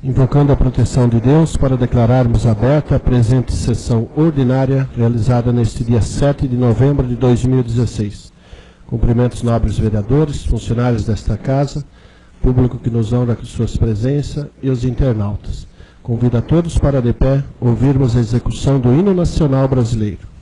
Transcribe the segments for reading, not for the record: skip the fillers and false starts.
Invocando a proteção de Deus para declararmos aberta a presente sessão ordinária realizada neste dia 7 de novembro de 2016. Cumprimentos nobres vereadores, funcionários desta casa, público que nos honra com suas presenças e os internautas. Convido a todos para de pé ouvirmos a execução do hino nacional brasileiro.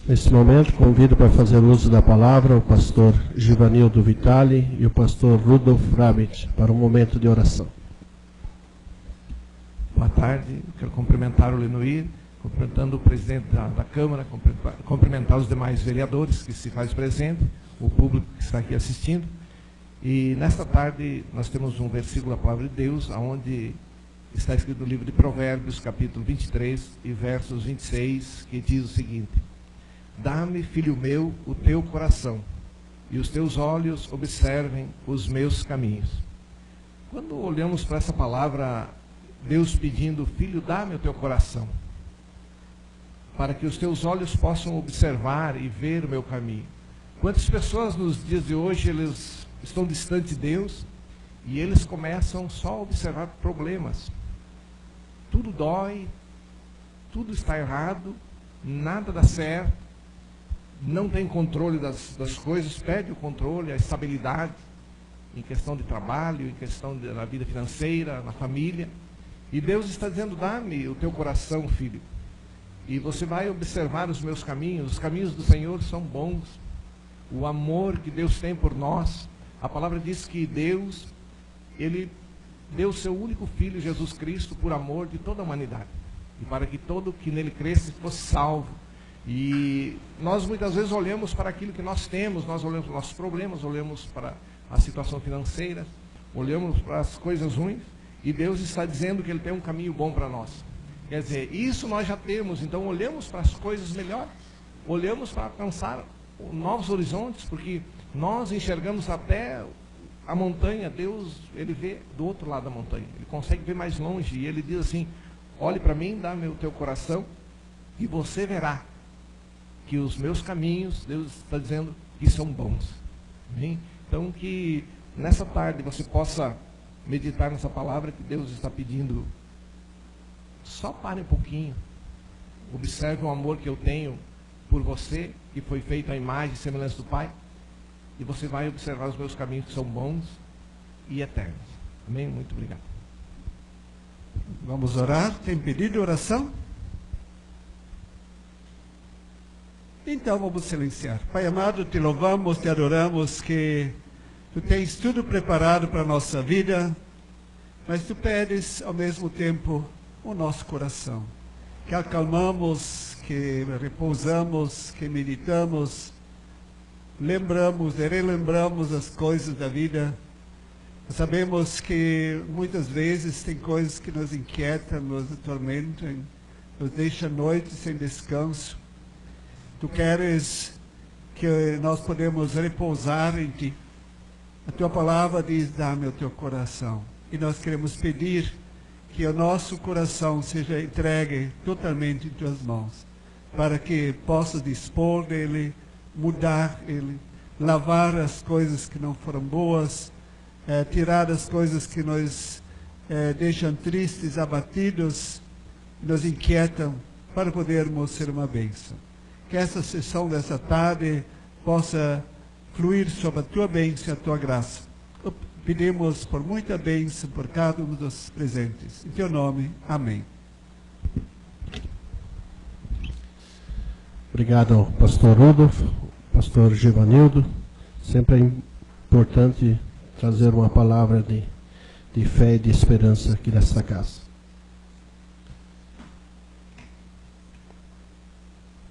Neste momento, convido para fazer uso da palavra o pastor Givanildo Vitali e o pastor Rudolf Rabit para um momento de oração. Boa tarde, quero cumprimentar o Lenoir, cumprimentando o presidente da Câmara, cumprimentar os demais vereadores que se faz presente, o público que está aqui assistindo. E nesta tarde nós temos um versículo da palavra de Deus, onde está escrito no livro de Provérbios, capítulo 23 e versos 26, que diz o seguinte: Dá-me, filho meu, o teu coração, e os teus olhos observem os meus caminhos. Quando olhamos para essa palavra, Deus pedindo, filho, dá-me o teu coração, para que os teus olhos possam observar e ver o meu caminho. Quantas pessoas nos dias de hoje, eles estão distantes de Deus, e eles começam só a observar problemas. Tudo dói, tudo está errado, nada dá certo, não tem controle das coisas, perde o controle, a estabilidade em questão de trabalho, em questão da vida financeira, na família. E Deus está dizendo, dá-me o teu coração, filho. E você vai observar os meus caminhos. Os caminhos do Senhor são bons. O amor que Deus tem por nós. A palavra diz que Deus, Ele deu o seu único Filho, Jesus Cristo, por amor de toda a humanidade. E para que todo que nele cresce fosse salvo. E nós muitas vezes olhamos para aquilo que nós temos, nós olhamos para os nossos problemas, olhamos para a situação financeira, olhamos para as coisas ruins, e Deus está dizendo que Ele tem um caminho bom para nós. Quer dizer, isso nós já temos, então olhamos para as coisas melhores, olhamos para alcançar novos horizontes, porque nós enxergamos até a montanha. Deus, Ele vê do outro lado da montanha, Ele consegue ver mais longe, e Ele diz assim, olhe para mim, dá-me o teu coração, e você verá que os meus caminhos, Deus está dizendo, que são bons. Amém? Então que nessa tarde você possa meditar nessa palavra que Deus está pedindo. Só pare um pouquinho, observe o amor que eu tenho por você, que foi feito à imagem e semelhança do Pai, e você vai observar os meus caminhos que são bons e eternos. Amém? Muito obrigado. Vamos orar. Tem pedido de oração? Então vamos silenciar. Pai amado, te louvamos, te adoramos, que tu tens tudo preparado para a nossa vida, mas tu pedes ao mesmo tempo o nosso coração, que acalmamos, que repousamos, que meditamos, lembramos e relembramos as coisas da vida. Sabemos que muitas vezes tem coisas que nos inquietam, nos atormentam, nos deixam noites sem descanso. Tu queres que nós podemos repousar em Ti. A Tua palavra diz, dá-me o Teu coração. E nós queremos pedir que o nosso coração seja entregue totalmente em Tuas mãos, para que possas dispor dele, mudar ele, lavar as coisas que não foram boas, tirar as coisas que nos deixam tristes, abatidos, nos inquietam, para podermos ser uma bênção. Que essa sessão dessa tarde possa fluir sobre a Tua bênção e a Tua graça. Pedimos por muita bênção por cada um dos presentes. Em Teu nome, amém. Obrigado ao pastor Rudolf, pastor Givanildo. Sempre é importante trazer uma palavra de fé e de esperança aqui nesta casa.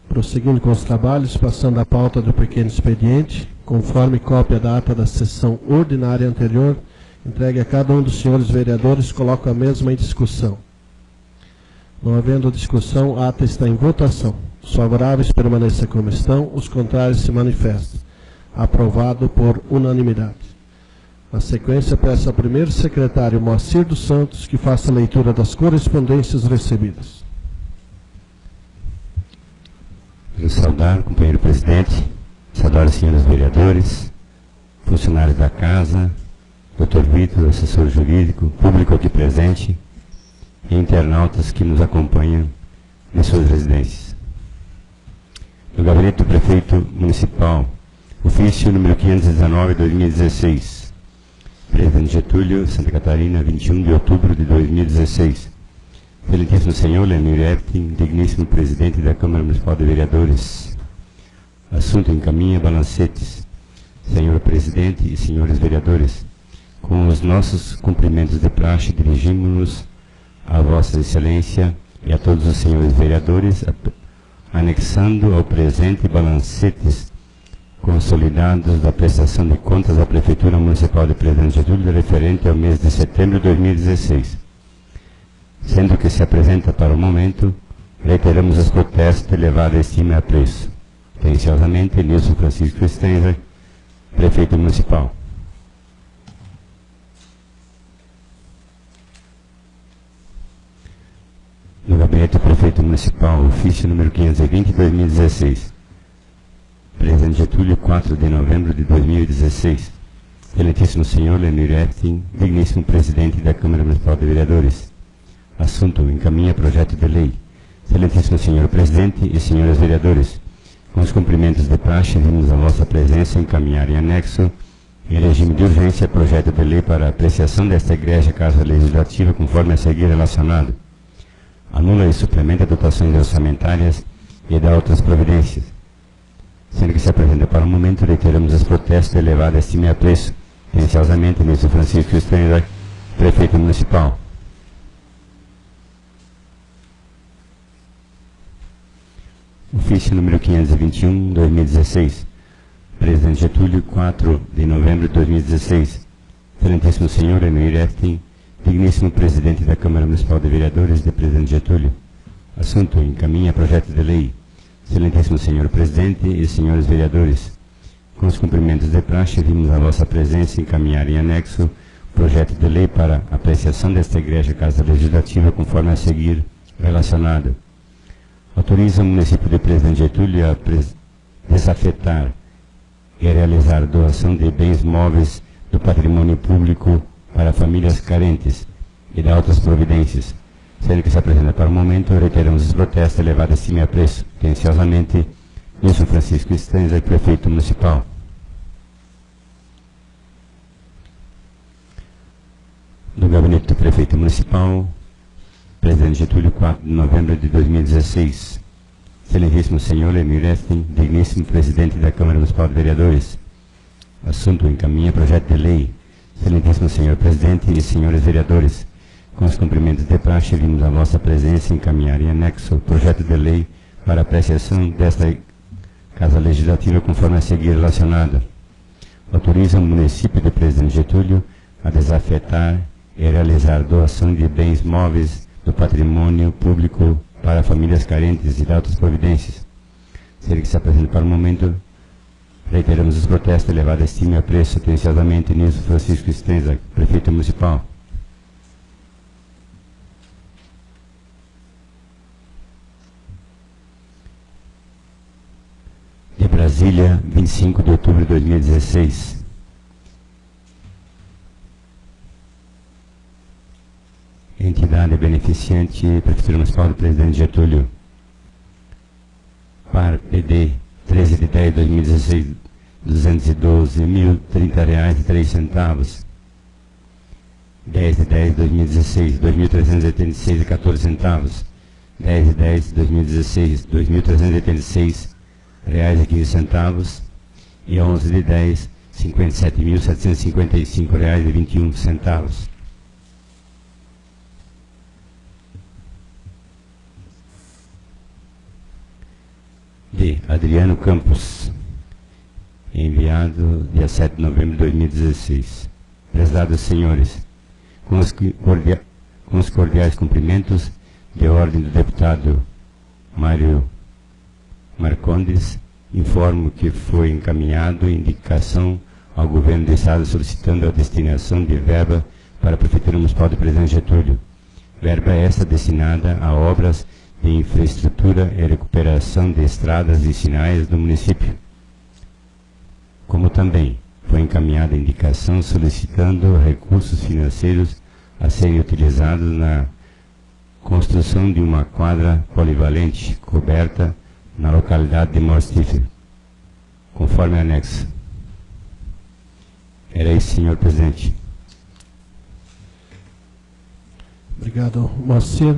Prosseguindo com os trabalhos, passando a pauta do pequeno expediente, conforme cópia da ata da sessão ordinária anterior, entregue a cada um dos senhores vereadores, coloco a mesma em discussão. Não havendo discussão, a ata está em votação. Os favoráveis permaneçam como estão, os contrários se manifestam. Aprovado por unanimidade. Na sequência, peço ao primeiro secretário Moacir dos Santos que faça a leitura das correspondências recebidas. Quero saudar o companheiro presidente, saudar os senhores vereadores, funcionários da casa, Dr. Vitor, assessor jurídico, público aqui presente e internautas que nos acompanham em suas residências. No gabinete do prefeito municipal, ofício número 519/2016, Presidente Getúlio, Santa Catarina, 21 de outubro de 2016. Excelentíssimo Senhor Leonir Epting, digníssimo Presidente da Câmara Municipal de Vereadores. Assunto encaminha balancetes. Senhor Presidente e senhores vereadores, com os nossos cumprimentos de praxe, dirigimos-nos a Vossa Excelência e a todos os senhores vereadores, anexando ao presente balancetes consolidados da prestação de contas da Prefeitura Municipal de Presidente Getúlio referente ao mês de setembro de 2016. Sendo que se apresenta para o momento, reiteramos os protestos de elevada estima e apreço. Atenciosamente, Nilson Francisco Stenzer, Prefeito Municipal. No gabinete do Prefeito Municipal, ofício número 520/2016. Presidente Getúlio, 4 de novembro de 2016. Excelentíssimo Senhor Leonir Epting, digníssimo Presidente da Câmara Municipal de Vereadores. Assunto: encaminha projeto de lei. Excelentíssimo Senhor Presidente e senhores vereadores, com os cumprimentos de praxe, vimos a vossa presença encaminhar em anexo Em regime de urgência, projeto de lei para apreciação desta Igreja, Casa Legislativa, conforme a seguir relacionado. Anula e suplementa dotações orçamentárias e dá outras providências. Sendo que se apresenta para o momento, reiteramos os protestos de elevada estima e apreço, atenciosamente, Ministro Francisco Stenza, Prefeito Municipal. Ofício número 521, 2016. Presidente Getúlio, 4 de novembro de 2016. Excelentíssimo Senhor Emir Eftin, digníssimo Presidente da Câmara Municipal de Vereadores de Presidente Getúlio. Assunto: encaminha projeto de lei. Excelentíssimo Senhor Presidente e senhores vereadores, com os cumprimentos de praxe, vimos a vossa presença encaminhar em anexo projeto de lei para apreciação desta Igreja Casa Legislativa, conforme a seguir relacionado. Autoriza o município de Presidente Getúlio a desafetar e realizar doação de bens móveis do patrimônio público para famílias carentes e dá outras providências. Sendo que se apresenta para o momento, reiteramos os protestos, elevada estima e apreço, atenciosamente, Wilson Francisco Stenza, Prefeito Municipal. Do Gabinete do Prefeito Municipal, Presidente Getúlio, 4 de novembro de 2016. Excelentíssimo Senhor Emir Eftin, digníssimo Presidente da Câmara Municipal de Vereadores. Assunto: encaminha projeto de lei. Excelentíssimo Senhor Presidente e senhores vereadores, com os cumprimentos de praxe, vimos a vossa presença encaminhar em anexo o projeto de lei para apreciação desta Casa Legislativa, conforme a seguir relacionada. Autoriza o município de Presidente Getúlio a desafetar e realizar doação de bens móveis do patrimônio público para famílias carentes e de outras providências. Sendo que se apresenta para o momento, reiteramos os protestos, elevada estima e apreço, atenciosamente, Nilson Francisco Stenza, Prefeito Municipal. De Brasília, 25 de outubro de 2016. Entidade beneficiante, Prefeitura Municipal do Presidente Getúlio. Par PD, 13 de 10 de 2016, R$212.030,03. 10 de 10 de 2016, R$2.386,14. 10 de 10 de 2016, R$2.386,15. E 11 de 10, R$57.755,21. De Adriano Campos, enviado dia 7 de novembro de 2016. Prezados senhores, com os cordiais cumprimentos de ordem do deputado Mário Marcondes, informo que foi encaminhado indicação ao Governo do Estado solicitando a destinação de verba para a Prefeitura Municipal de Presidente Getúlio. Verba esta destinada a obras de infraestrutura e recuperação de estradas e sinais do município. Como também foi encaminhada a indicação solicitando recursos financeiros a serem utilizados na construção de uma quadra polivalente coberta na localidade de Morstífero, conforme anexo. Era isso, senhor presidente. Obrigado, Moacir.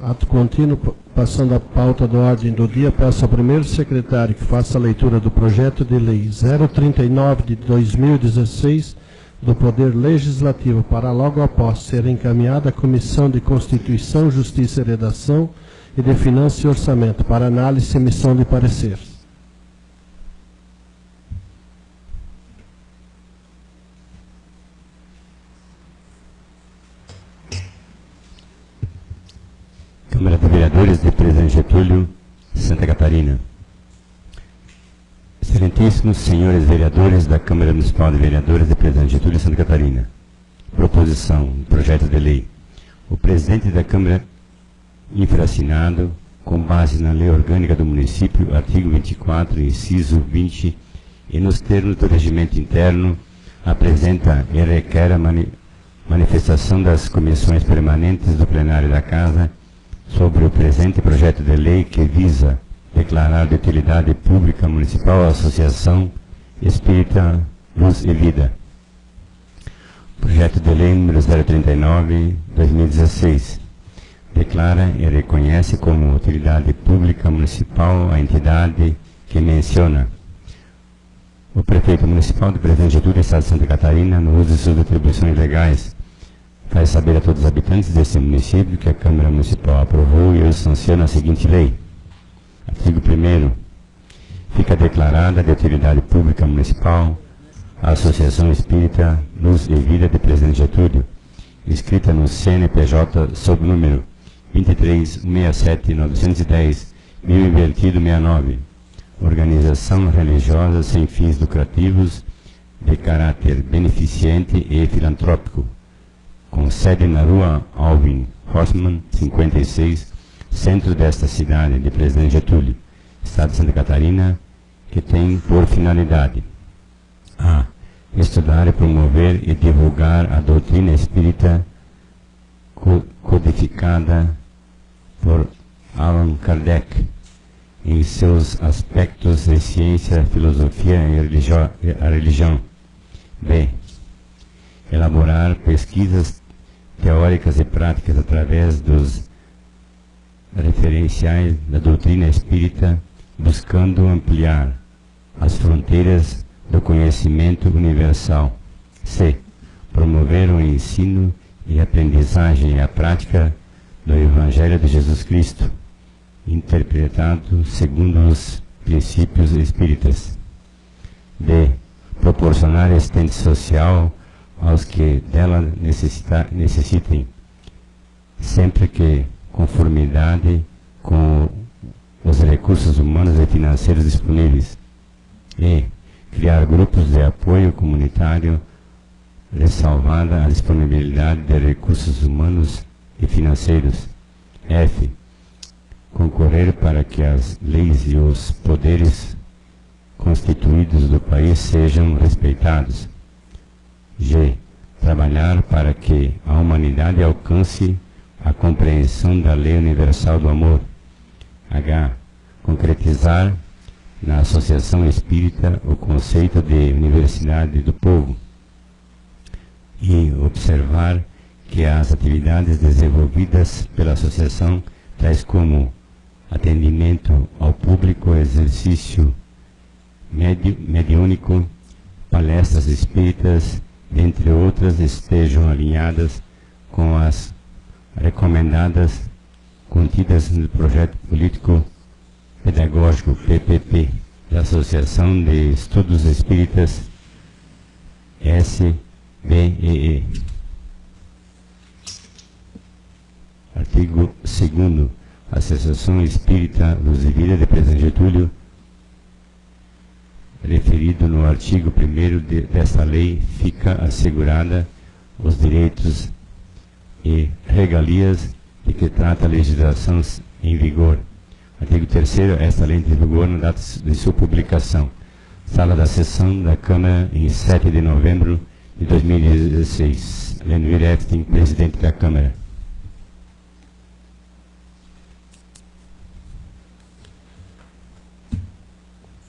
Ato contínuo, passando a pauta da ordem do dia, peço ao primeiro secretário que faça a leitura do projeto de lei 039 de 2016 do Poder Legislativo, para logo após ser encaminhada à Comissão de Constituição, Justiça e Redação e de Finanças e Orçamento, para análise e emissão de parecer. Câmara de Vereadores de Presidente Getúlio, Santa Catarina. Excelentíssimos senhores vereadores da Câmara Municipal de Vereadores de Presidente Getúlio, Santa Catarina. Proposição, projeto de lei. O presidente da Câmara, infraassinado, com base na Lei Orgânica do Município, artigo 24, inciso 20, e nos termos do regimento interno, apresenta e requer a manifestação das comissões permanentes do plenário da Casa sobre o presente projeto de lei que visa declarar de utilidade pública municipal a Associação Espírita Luz e Vida. Projeto de Lei número 039/2016. Declara e reconhece como utilidade pública municipal a entidade que menciona o prefeito municipal de Presidente Getúlio, Estado de Santa Catarina, no uso de suas atribuições legais, faz saber a todos os habitantes deste município que a Câmara Municipal aprovou e sanciona a seguinte lei. Artigo 1º. Fica declarada de utilidade pública municipal a Associação Espírita Luz e Vida de Presidente Getúlio, inscrita no CNPJ sob número 23.167.910.1069, organização religiosa sem fins lucrativos de caráter beneficente e filantrópico, com sede na Rua Alvin Hoffman, 56, centro desta cidade de Presidente Getúlio, Estado de Santa Catarina, que tem por finalidade: a. Estudar e promover e divulgar a doutrina espírita codificada por Allan Kardec em seus aspectos de ciência, filosofia e a religião. B. Elaborar pesquisas teóricas e práticas através dos referenciais da doutrina espírita, buscando ampliar as fronteiras do conhecimento universal. C. Promover o ensino e aprendizagem e a prática do Evangelho de Jesus Cristo, interpretado segundo os princípios espíritas. D. Proporcionar assistência social aos que dela necessitem, sempre que conformidade com os recursos humanos e financeiros disponíveis. E. Criar grupos de apoio comunitário, ressalvada a disponibilidade de recursos humanos e financeiros. F. Concorrer para que as leis e os poderes constituídos do país sejam respeitados. G. Trabalhar para que a humanidade alcance a compreensão da lei universal do amor. H. Concretizar na Associação Espírita o conceito de universidade do povo. E observar que as atividades desenvolvidas pela associação, tais como atendimento ao público, exercício mediúnico, palestras espíritas, entre outras, estejam alinhadas com as recomendadas contidas no projeto político pedagógico PPP da Associação de Estudos Espíritas SBEE. Artigo 2º. A Associação Espírita Luz e Vida de Presidente Getúlio, referido no artigo 1º desta lei, fica assegurada os direitos e regalias de que trata a legislação em vigor. Artigo 3º. Esta lei entra em vigor na data de sua publicação. Sala da sessão da Câmara em 7 de novembro de 2016. Lenoir Efting, presidente da Câmara.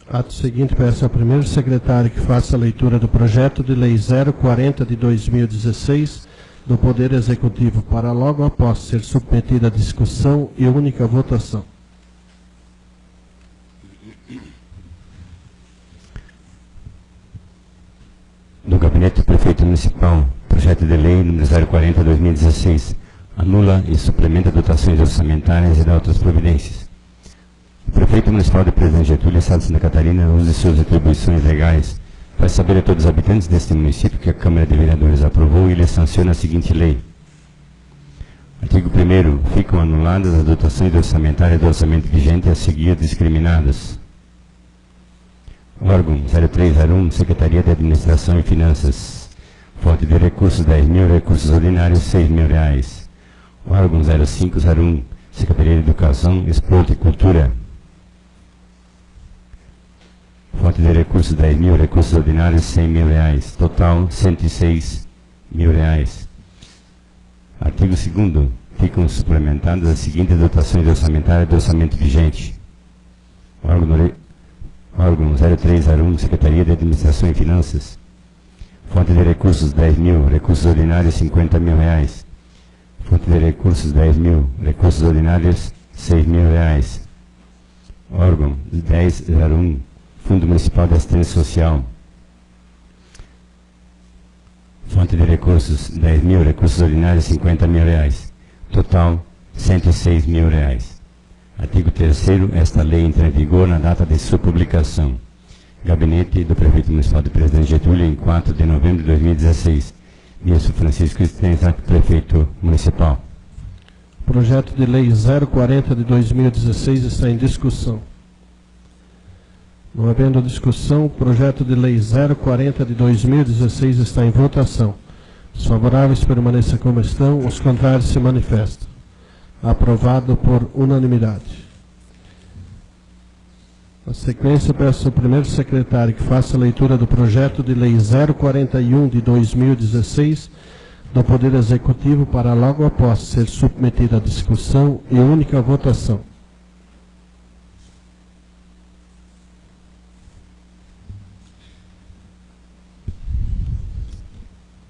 Ato seguinte, peço ao primeiro secretário que faça a leitura do projeto de lei 040 de 2016 do Poder Executivo, para logo após ser submetida à discussão e única votação. Do Gabinete do Prefeito Municipal, projeto de lei número 040/2016, anula e suplementa dotações orçamentárias e dá outras providências. O Prefeito Municipal de Presidente Getúlio, Estado de Santa Catarina, usa suas atribuições legais, faz saber a todos os habitantes deste município que a Câmara de Vereadores aprovou e lhe sanciona a seguinte lei. Artigo 1º. Ficam anuladas as dotações orçamentárias do orçamento vigente a seguir discriminadas. Órgão 0301, Secretaria de Administração e Finanças. Fonte de recursos 10.000, recursos ordinários R$6.000. Órgão 0501, Secretaria de Educação, Esporte e Cultura. Fonte de recursos 10.000, recursos ordinários R$100.000. Total R$106.000. Artigo 2º. Ficam suplementadas as seguintes dotações orçamentárias do orçamento vigente. Órgão 0301, Secretaria de Administração e Finanças. Fonte de recursos 10 mil, recursos ordinários 50 mil reais. Fonte de recursos 10 mil, recursos ordinários 6 mil reais. Órgão 1001, Fundo Municipal de Assistência Social. Fonte de recursos 10 mil, recursos ordinários 50 mil reais. Total 106 mil reais. Artigo 3º, esta lei entra em vigor na data de sua publicação. Gabinete do Prefeito Municipal de Presidente Getúlio, em 4 de novembro de 2016. Ministro Francisco Estrenza, Prefeito Municipal. Projeto de Lei 040 de 2016 está em discussão. Não havendo discussão, o projeto de Lei 040 de 2016 está em votação. Os favoráveis permaneçam como estão, os contrários se manifestam. Aprovado por unanimidade. Na sequência, peço ao primeiro secretário que faça a leitura do projeto de Lei 041 de 2016 do Poder Executivo para logo após ser submetido à discussão e única votação.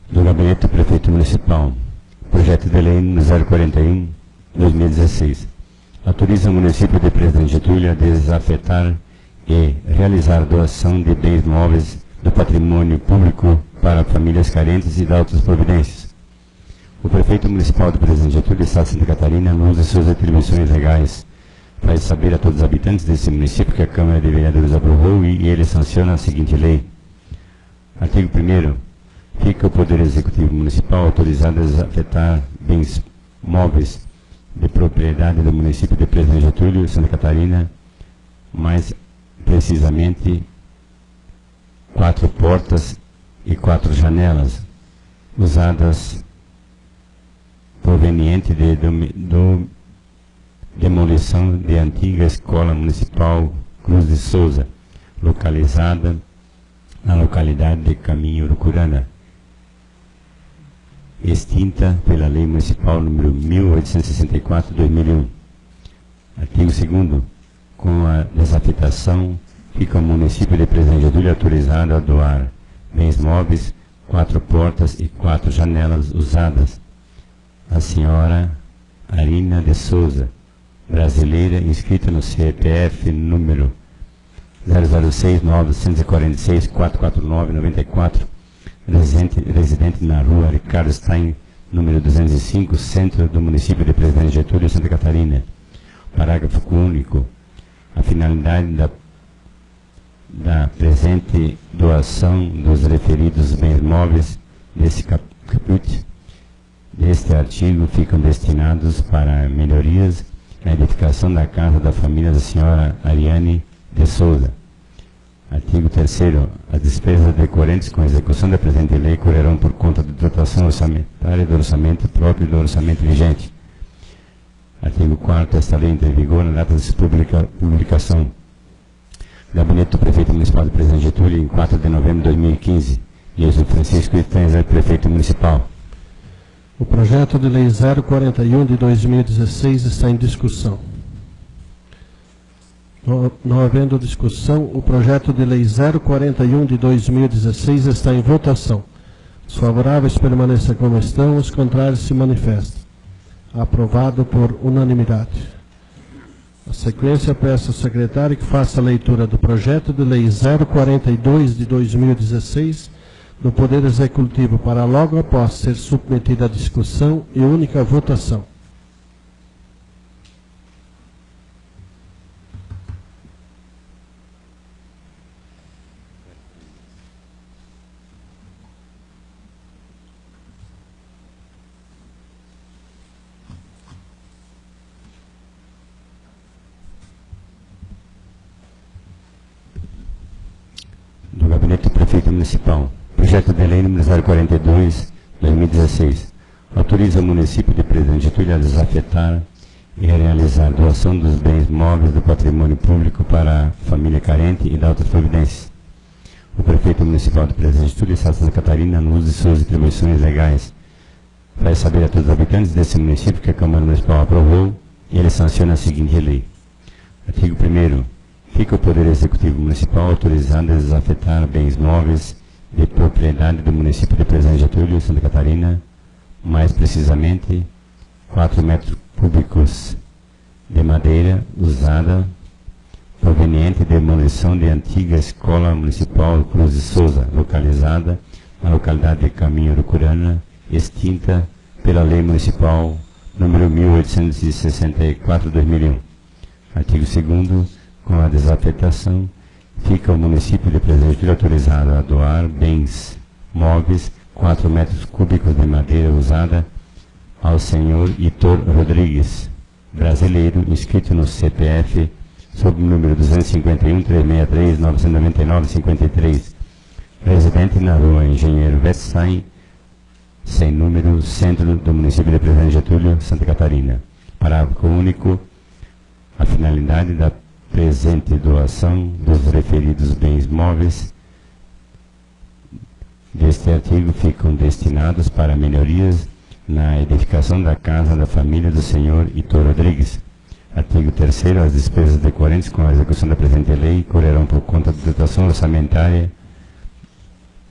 Do Gabinete do Prefeito Municipal, projeto de lei número 041, 2016. Autoriza o município de Presidente Getúlio a desafetar e realizar doação de bens móveis do patrimônio público para famílias carentes e dar outras providências. O Prefeito Municipal de Presidente Getúlio, Estado de Santa Catarina, no uso de suas atribuições legais, faz saber a todos os habitantes desse município que a Câmara de Vereadores aprovou e ele sanciona a seguinte lei. Artigo 1º. Fica o Poder Executivo Municipal autorizado a desafetar bens móveis de propriedade do município de Presidente Getúlio, Santa Catarina, mais precisamente 4 portas e 4 janelas, usadas proveniente de demolição de antiga Escola Municipal Cruz de Souza, localizada na localidade de Caminho Urucurana, extinta pela Lei Municipal número 1864/2001. Artigo 2º. Com a desafetação, fica o município de Presidente Getúlio autorizado a doar bens móveis, 4 portas e 4 janelas usadas. A senhora Arina de Souza, brasileira, inscrita no CPF número 006-946-449-94, residente na rua Ricardo Stein, número 205, centro do município de Presidente Getúlio, Santa Catarina. Parágrafo único. A finalidade da presente doação dos referidos bens móveis desse caput deste artigo ficam destinados para melhorias na edificação da casa da família da senhora Ariane de Souza. Artigo 3º. As despesas decorrentes com a execução da presente lei correrão por conta da dotação orçamentária do orçamento próprio e do orçamento vigente. Artigo 4º. Esta lei entra em vigor na data de sua publicação. Gabinete do Prefeito Municipal de Presidente Getúlio, em 4 de novembro de 2015. Ministro Francisco Estrenza, Prefeito Municipal. O projeto de Lei 041 de 2016 está em discussão. Não havendo discussão, o projeto de Lei 041 de 2016 está em votação. Os favoráveis permaneçam como estão, os contrários se manifestam. Aprovado por unanimidade. Na sequência, peço ao secretário que faça a leitura do projeto de Lei 042 de 2016 do Poder Executivo para logo após ser submetida à discussão e única votação. Do Gabinete do Prefeito Municipal. Projeto de Lei número 042, 2016. Autoriza o município de Presidente Getúlio a desafetar e realizar doação dos bens móveis do patrimônio público para a família carente e dar outras providências. O Prefeito Municipal de Presidente Getúlio, Estado de Santa Catarina, no uso de suas atribuições legais, faz saber a todos os habitantes desse município que a Câmara Municipal aprovou e ele sanciona a seguinte lei. Artigo 1º. Fica o Poder Executivo Municipal autorizado a desafetar bens móveis de propriedade do município de Presidente Getúlio, Santa Catarina, mais precisamente 4 metros cúbicos de madeira usada proveniente de demolição de antiga Escola Municipal Cruz de Souza, localizada na localidade de Caminho Urucurana, extinta pela Lei Municipal número 1864/2001. Artigo 2º, com a desafetação, fica o município de Presidente Getúlio autorizado a doar bens móveis 4 metros cúbicos de madeira usada ao senhor Hitor Rodrigues, brasileiro, inscrito no CPF sob o número 251-363-999-53, residente na rua Engenheiro Westsheim, sem número, centro do município de Presidente Getúlio, Santa Catarina. Parágrafo único. A finalidade da presente doação dos referidos bens móveis deste artigo ficam destinados para melhorias na edificação da casa da família do senhor Hitor Rodrigues. Artigo 3º. As despesas decorrentes com a execução da presente lei correrão por conta da dotação orçamentária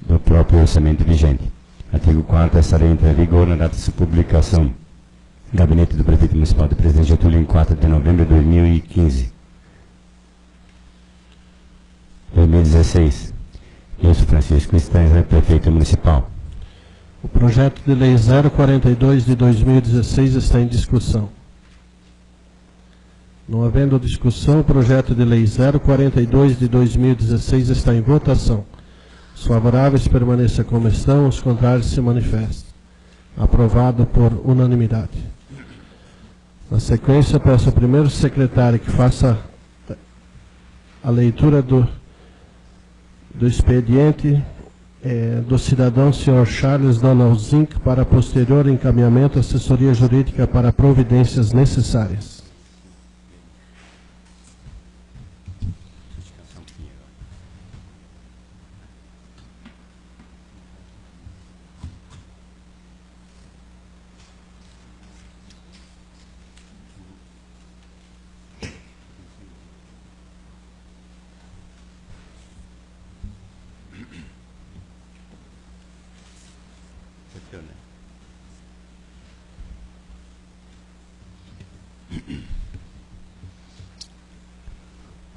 do próprio orçamento vigente. Artigo 4º. Esta lei entra em vigor na data de sua publicação. Gabinete do Prefeito Municipal de Presidente Getúlio, em 4 de novembro de 2016. Wilson Francisco Stanza, Prefeito Municipal. O projeto de lei 042 de 2016 está em discussão. Não havendo discussão, o projeto de lei 042 de 2016 está em votação. Os favoráveis permaneçam como estão, os contrários se manifestem. Aprovado por unanimidade. Na sequência, peço ao primeiro secretário que faça a leitura do expediente do cidadão Sr. Charles Donald Zink para posterior encaminhamento à assessoria jurídica para providências necessárias.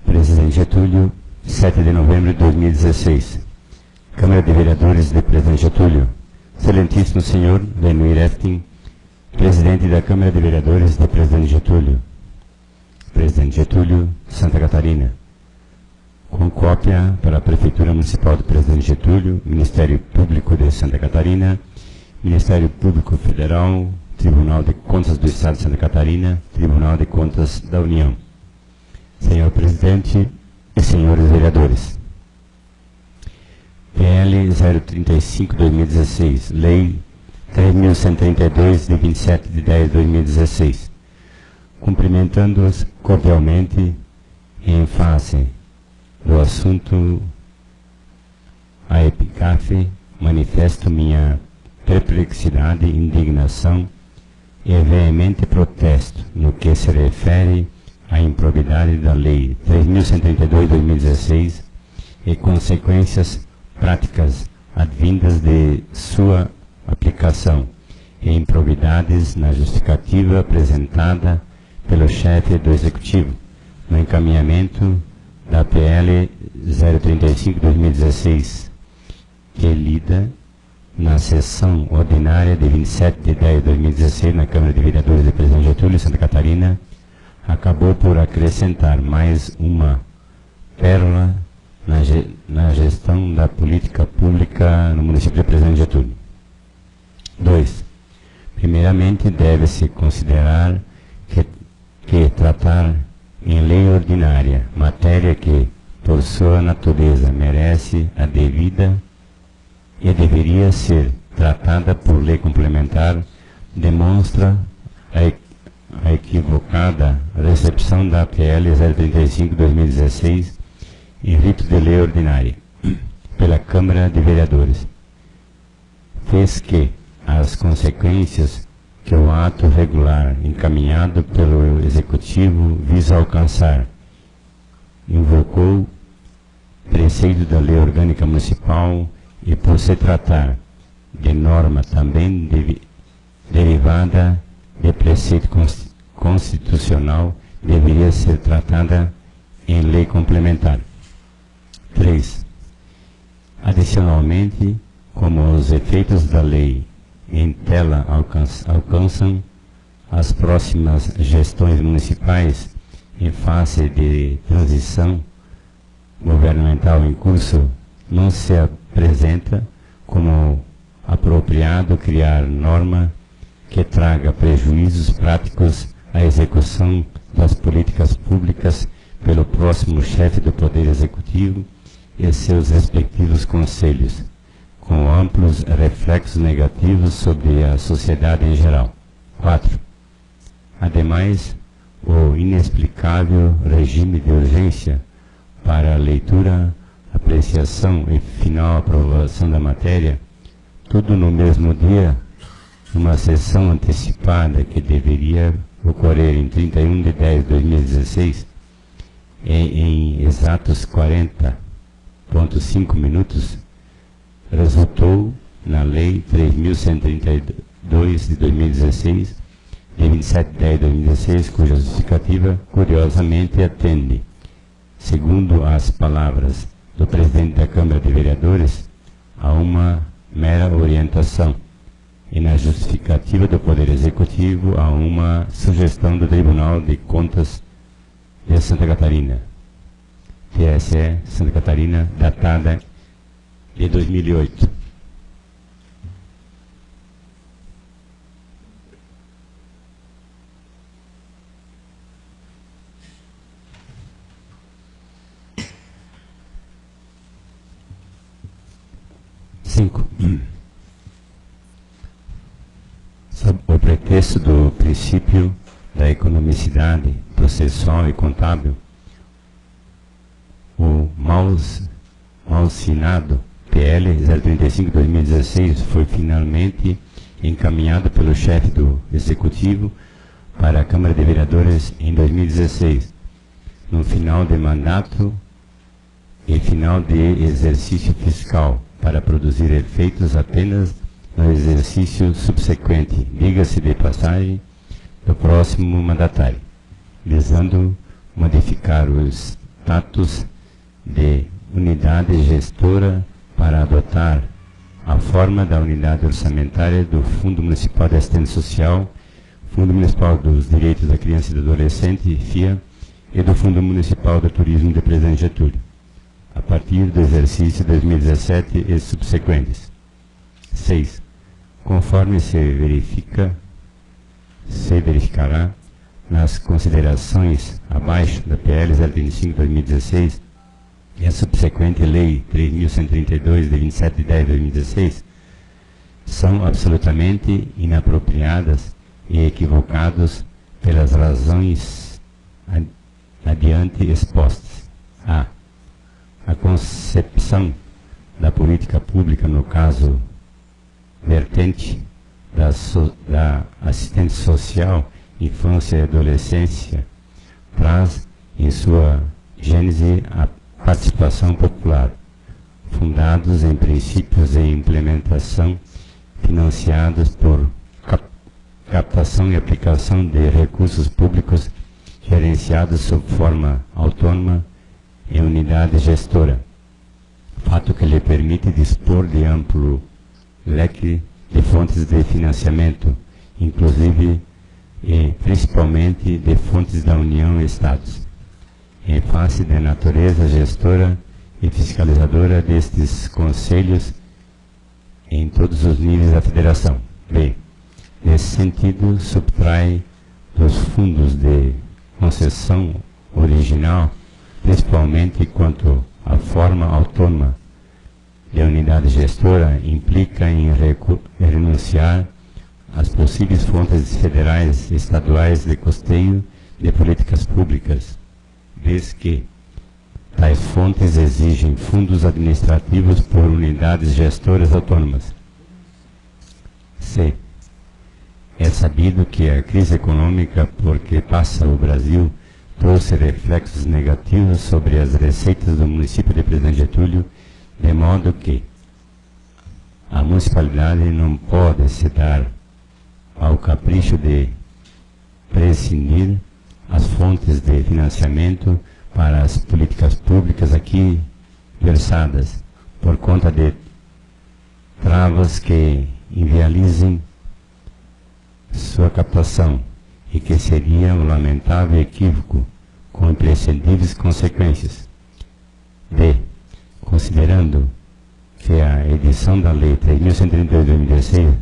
Presidente Getúlio, 7 de novembro de 2016. Câmara de Vereadores de Presidente Getúlio. Excelentíssimo senhor Lenuir Eftin, Presidente da Câmara de Vereadores de Presidente Getúlio. Presidente Getúlio, Santa Catarina. Com cópia para a Prefeitura Municipal de Presidente Getúlio, Ministério Público de Santa Catarina, Ministério Público Federal, Tribunal de Contas do Estado de Santa Catarina, Tribunal de Contas da União. Senhor Presidente e senhores vereadores. PL 035/2016, Lei 3.132, de 27 de 10 de 2016. Cumprimentando-os cordialmente em face do assunto a epicafe, manifesto minha perplexidade, indignação e veemente protesto no que se refere à improbidade da Lei 3.132/2016 e consequências práticas advindas de sua aplicação e improbidades na justificativa apresentada pelo chefe do Executivo no encaminhamento da PL 035/2016, que lida na sessão ordinária de 27 de 10 de 2016 na Câmara de Vereadores de Presidente Getúlio, Santa Catarina, acabou por acrescentar mais uma pérola na gestão da política pública no município de Presidente Getúlio. 2. Primeiramente, deve-se considerar que tratar em lei ordinária matéria que, por sua natureza, merece a devida e deveria ser tratada por lei complementar, demonstra a equivocada recepção da PL 035/2016 em rito de lei ordinária pela Câmara de Vereadores. Fez que as consequências que o ato regular encaminhado pelo Executivo visa alcançar invocou preceito da Lei Orgânica Municipal e por se tratar de norma também derivada de preceito constitucional, deveria ser tratada em lei complementar. 3. Adicionalmente, como os efeitos da lei em tela alcançam as próximas gestões municipais em fase de transição governamental em curso, não se apresenta como apropriado criar norma que traga prejuízos práticos à execução das políticas públicas pelo próximo chefe do Poder Executivo e seus respectivos conselhos, com amplos reflexos negativos sobre a sociedade em geral. 4. Ademais, o inexplicável regime de urgência para a leitura, apreciação e final aprovação da matéria, tudo no mesmo dia, numa sessão antecipada que deveria ocorrer em 31 de 10 de 2016, em exatos 40,5 minutos, resultou na Lei 3.132 de 2016, de 27 de 10 de 2016, cuja justificativa, curiosamente, atende, segundo as palavras do presidente da Câmara de Vereadores, a uma mera orientação, e na justificativa do Poder Executivo a uma sugestão do Tribunal de Contas de Santa Catarina, TSE Santa Catarina, datada de 2008. Sob o pretexto do princípio da economicidade processual e contábil, o mal-sinado PL 035/2016 foi finalmente encaminhado pelo chefe do Executivo para a Câmara de Vereadores em 2016, no final de mandato e final de exercício fiscal, para produzir efeitos apenas no exercício subsequente, diga-se de passagem, do próximo mandatário, visando modificar o status de unidade gestora para adotar a forma da unidade orçamentária do Fundo Municipal de Assistência Social, Fundo Municipal dos Direitos da Criança e do Adolescente, FIA, e do Fundo Municipal do Turismo de Presidente Getúlio, a partir do exercício 2017 e subsequentes. 6. Conforme se verificará nas considerações abaixo da PL 025/2016 e a subsequente Lei 3.132 de 27 de 10 de 2016, são absolutamente inapropriadas e equivocados pelas razões adiante expostas. A concepção da política pública, no caso vertente da assistência social, infância e adolescência, traz em sua gênese a participação popular, fundados em princípios de implementação financiados por captação e aplicação de recursos públicos gerenciados sob forma autônoma em unidade gestora, fato que lhe permite dispor de amplo leque de fontes de financiamento, inclusive e principalmente de fontes da União e Estados, em face da natureza gestora e fiscalizadora destes conselhos em todos os níveis da Federação. B. Nesse sentido, subtrai dos fundos de concessão original, principalmente quanto à forma autônoma de unidade gestora, implica em renunciar às possíveis fontes federais e estaduais de custeio de políticas públicas, vez que tais fontes exigem fundos administrativos por unidades gestoras autônomas. C. É sabido que a crise econômica por que passa o Brasil trouxe reflexos negativos sobre as receitas do município de Presidente Getúlio, de modo que municipalidade não pode se dar ao capricho de prescindir as fontes de financiamento para as políticas públicas aqui versadas, por conta de travas que inviabilizem sua captação e que seria um lamentável equívoco com imprescindíveis consequências. D. Considerando que a edição da Lei 3.132 de 2016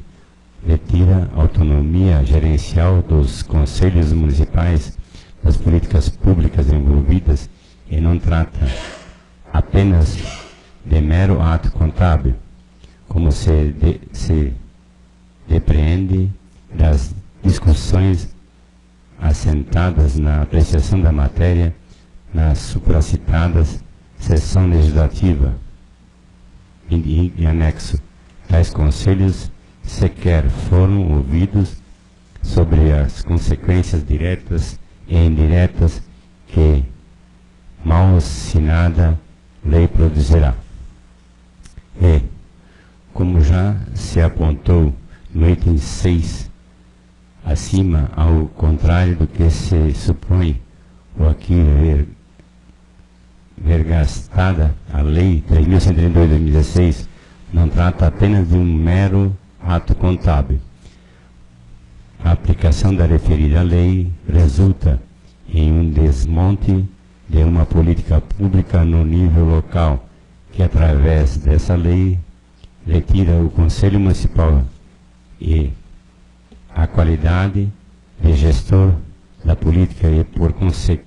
retira autonomia gerencial dos conselhos municipais das políticas públicas envolvidas e não trata apenas de mero ato contábil, como se depreende das discussões assentadas na apreciação da matéria nas supracitadas sessão legislativa em anexo. Tais conselhos sequer foram ouvidos sobre as consequências diretas e indiretas que mal assinada lei produzirá. E, como já se apontou no item 6, acima, ao contrário do que se supõe, ou aqui vergastada, a Lei 3.132 de 2016 não trata apenas de um mero ato contábil. A aplicação da referida lei resulta em um desmonte de uma política pública no nível local, que através dessa lei retira o Conselho Municipal e a qualidade de gestor da política e, por conseguinte,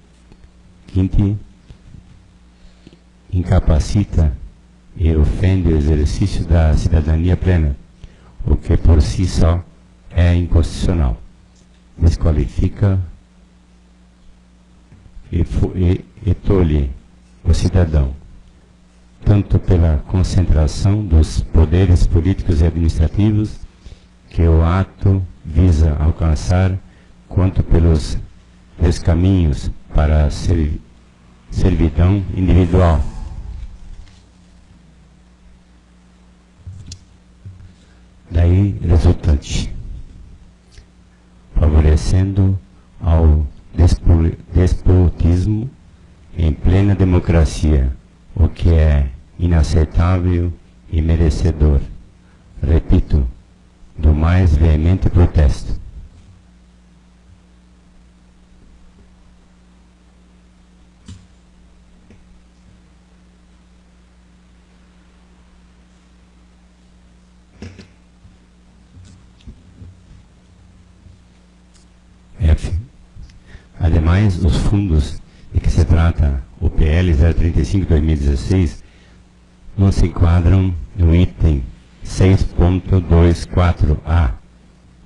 incapacita e ofende o exercício da cidadania plena, o que por si só é inconstitucional. Desqualifica e tolhe o cidadão, tanto pela concentração dos poderes políticos e administrativos que o ato visa alcançar, quanto pelos descaminhos para a servidão individual. Daí resultante, favorecendo ao despotismo em plena democracia, o que é inaceitável e merecedor, repito, do mais veemente protesto. F. Ademais, os fundos de que se trata o PL 035/2016 não se enquadram no item 6.24a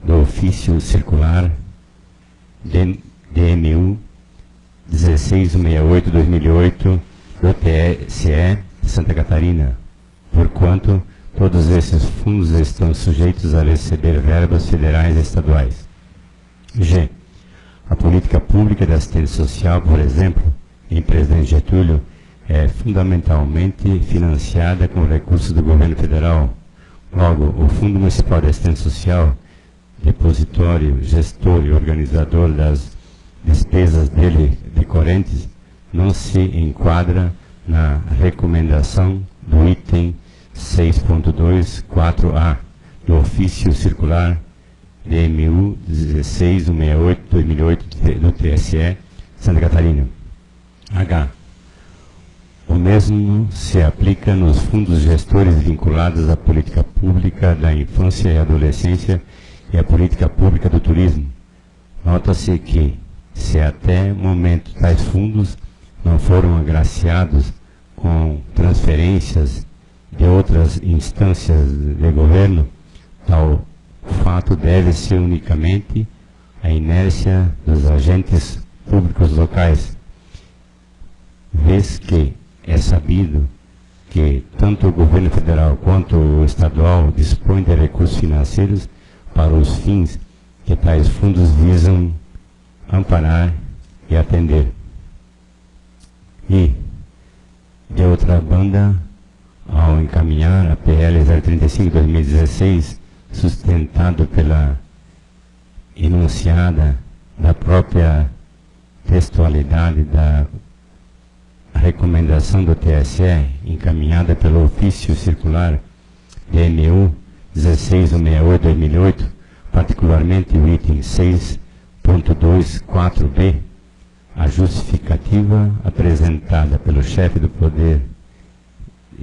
do ofício circular DMU 1668/2008 do TSE de Santa Catarina, porquanto todos esses fundos estão sujeitos a receber verbas federais e estaduais. G. A política pública de assistência social, por exemplo, em Presidente Getúlio, é fundamentalmente financiada com recursos do governo federal. Logo, o Fundo Municipal de Assistência Social, depositório, gestor e organizador das despesas dele decorrentes, não se enquadra na recomendação do item 6.24a do ofício circular DMU 1668/2008 do TSE Santa Catarina. H. O mesmo se aplica nos fundos gestores vinculados à política pública da infância e adolescência e à política pública do turismo. Nota-se que, se até o momento tais fundos não foram agraciados com transferências de outras instâncias de governo, tal fato deve-se unicamente à inércia dos agentes públicos locais, vez que é sabido que tanto o governo federal quanto o estadual dispõem de recursos financeiros para os fins que tais fundos visam amparar e atender. E, de outra banda, ao encaminhar a PL 035/2016, sustentado pela enunciada da própria textualidade da recomendação do TSE, encaminhada pelo ofício circular DMU 1668/2008, particularmente o item 6.24b, a justificativa apresentada pelo chefe do Poder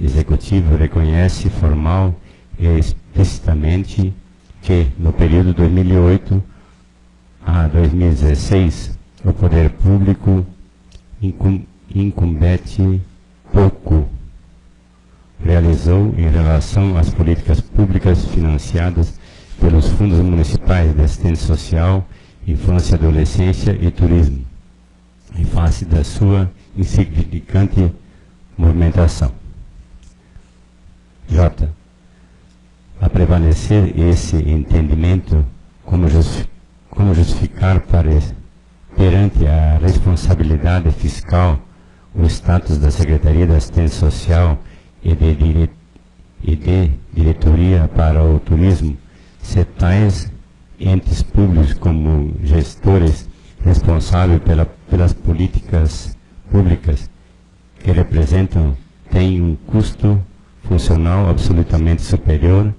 Executivo reconhece formal e explicitamente que, no período 2008 a 2016, o poder público incumbente pouco realizou em relação às políticas públicas financiadas pelos fundos municipais de assistência social, infância, adolescência e turismo, em face da sua insignificante movimentação. J. A prevalecer esse entendimento, como justificar perante a responsabilidade fiscal o status da Secretaria da Assistência Social e de Diretoria para o Turismo, se tais entes públicos como gestores responsáveis pelas políticas públicas que representam têm um custo funcional absolutamente superior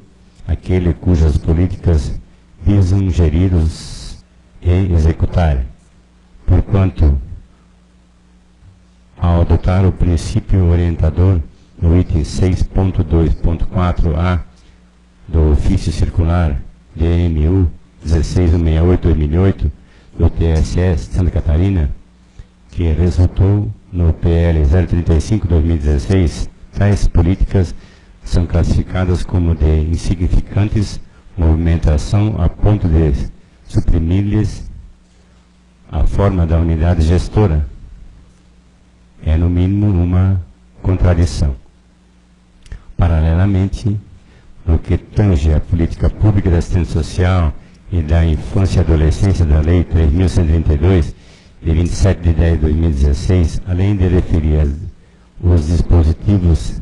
àquele cujas políticas visam gerir-os e executar, porquanto, ao adotar o princípio orientador no item 6.2.4a do ofício circular DMU 1668/2008 do TSE Santa Catarina, que resultou no PL 035/2016, tais políticas são classificadas como de insignificantes movimentação a ponto de suprimir-lhes a forma da unidade gestora. É, no mínimo, uma contradição. Paralelamente, no que tange à política pública da assistência social e da infância e adolescência da Lei 3.132, de 27 de 10 de 2016, além de referir os dispositivos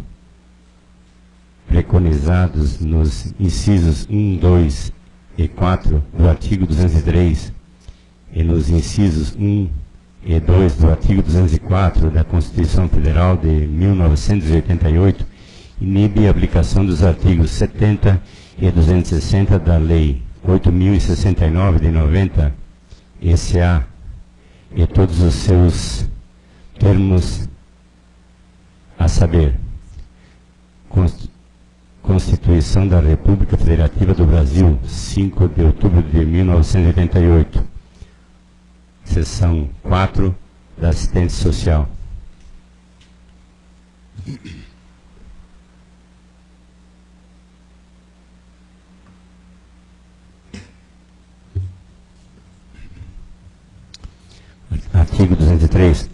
preconizados nos incisos 1, 2 e 4 do artigo 203 e nos incisos 1 e 2 do artigo 204 da Constituição Federal de 1988, inibe a aplicação dos artigos 70 e 260 da Lei 8.069 de 90, ECA, e todos os seus termos, a saber, Constituição da República Federativa do Brasil, 5 de outubro de 1988, seção 4 da Assistência Social. Artigo 203.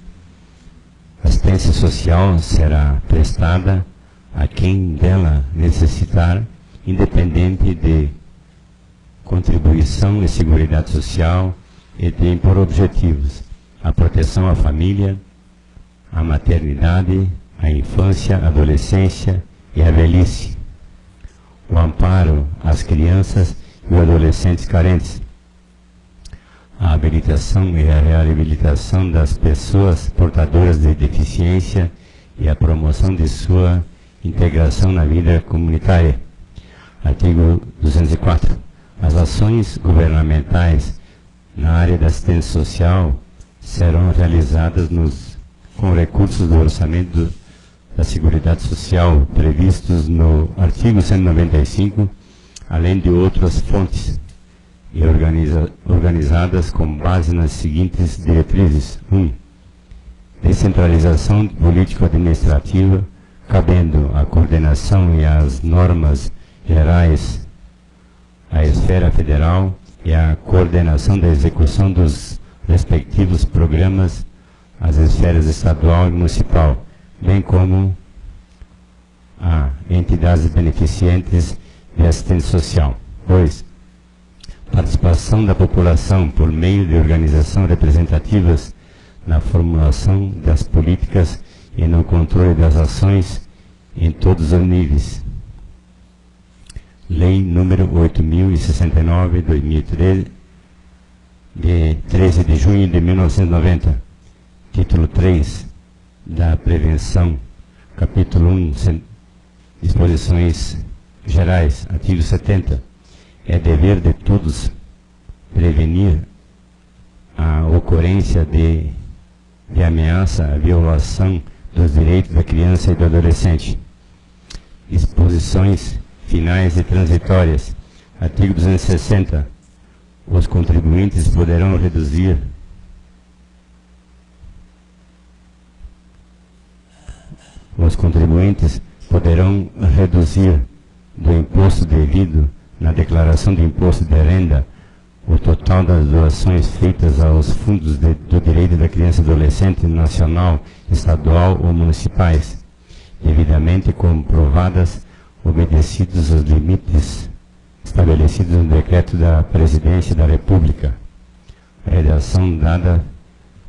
A assistência social será prestada a quem dela necessitar, independente de contribuição e seguridade social, e tem por objetivos a proteção à família, a maternidade, a infância, a adolescência e a velhice, o amparo às crianças e adolescentes carentes, a habilitação e a reabilitação das pessoas portadoras de deficiência e a promoção de sua integração na vida comunitária. Artigo 204. As ações governamentais na área da assistência social serão realizadas com recursos do orçamento da Seguridade Social previstos no artigo 195, além de outras fontes, e organizadas com base nas seguintes diretrizes. 1. Descentralização político-administrativa, cabendo a coordenação e as normas gerais à esfera federal e a coordenação da execução dos respectivos programas às esferas estadual e municipal, bem como a entidades beneficentes de assistência social. 2. Participação da população por meio de organizações representativas na formulação das políticas e no controle das ações em todos os níveis. Lei número 8.069, 2013, de 13 de junho de 1990, título 3 da Prevenção, capítulo 1, disposições gerais, artigo 70. É dever de todos prevenir a ocorrência de ameaça à violação dos direitos da criança e do adolescente. Disposições finais e transitórias. Artigo 260. Os contribuintes poderão reduzir do imposto devido na declaração de imposto de renda o total das doações feitas aos fundos do direito da criança e adolescente nacional, estadual ou municipais, devidamente comprovadas, obedecidos os limites estabelecidos no decreto da Presidência da República. A redação dada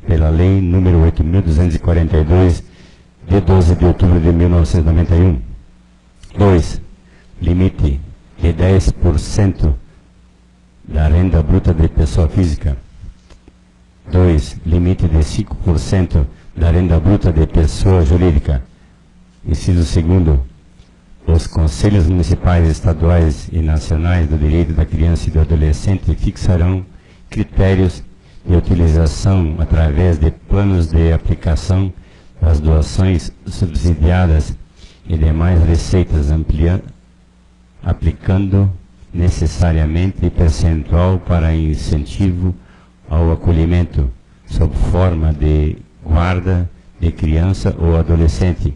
pela Lei nº 8.242, de 12 de outubro de 1991. 2. Limite de 10% da renda bruta de pessoa física. 2. Limite de 5% da renda bruta de pessoa jurídica. Inciso 2º. Os Conselhos Municipais, Estaduais e Nacionais do Direito da Criança e do Adolescente fixarão critérios de utilização através de planos de aplicação das doações subsidiadas e demais receitas, aplicando necessariamente percentual para incentivo ao acolhimento, sob forma de guarda de criança ou adolescente,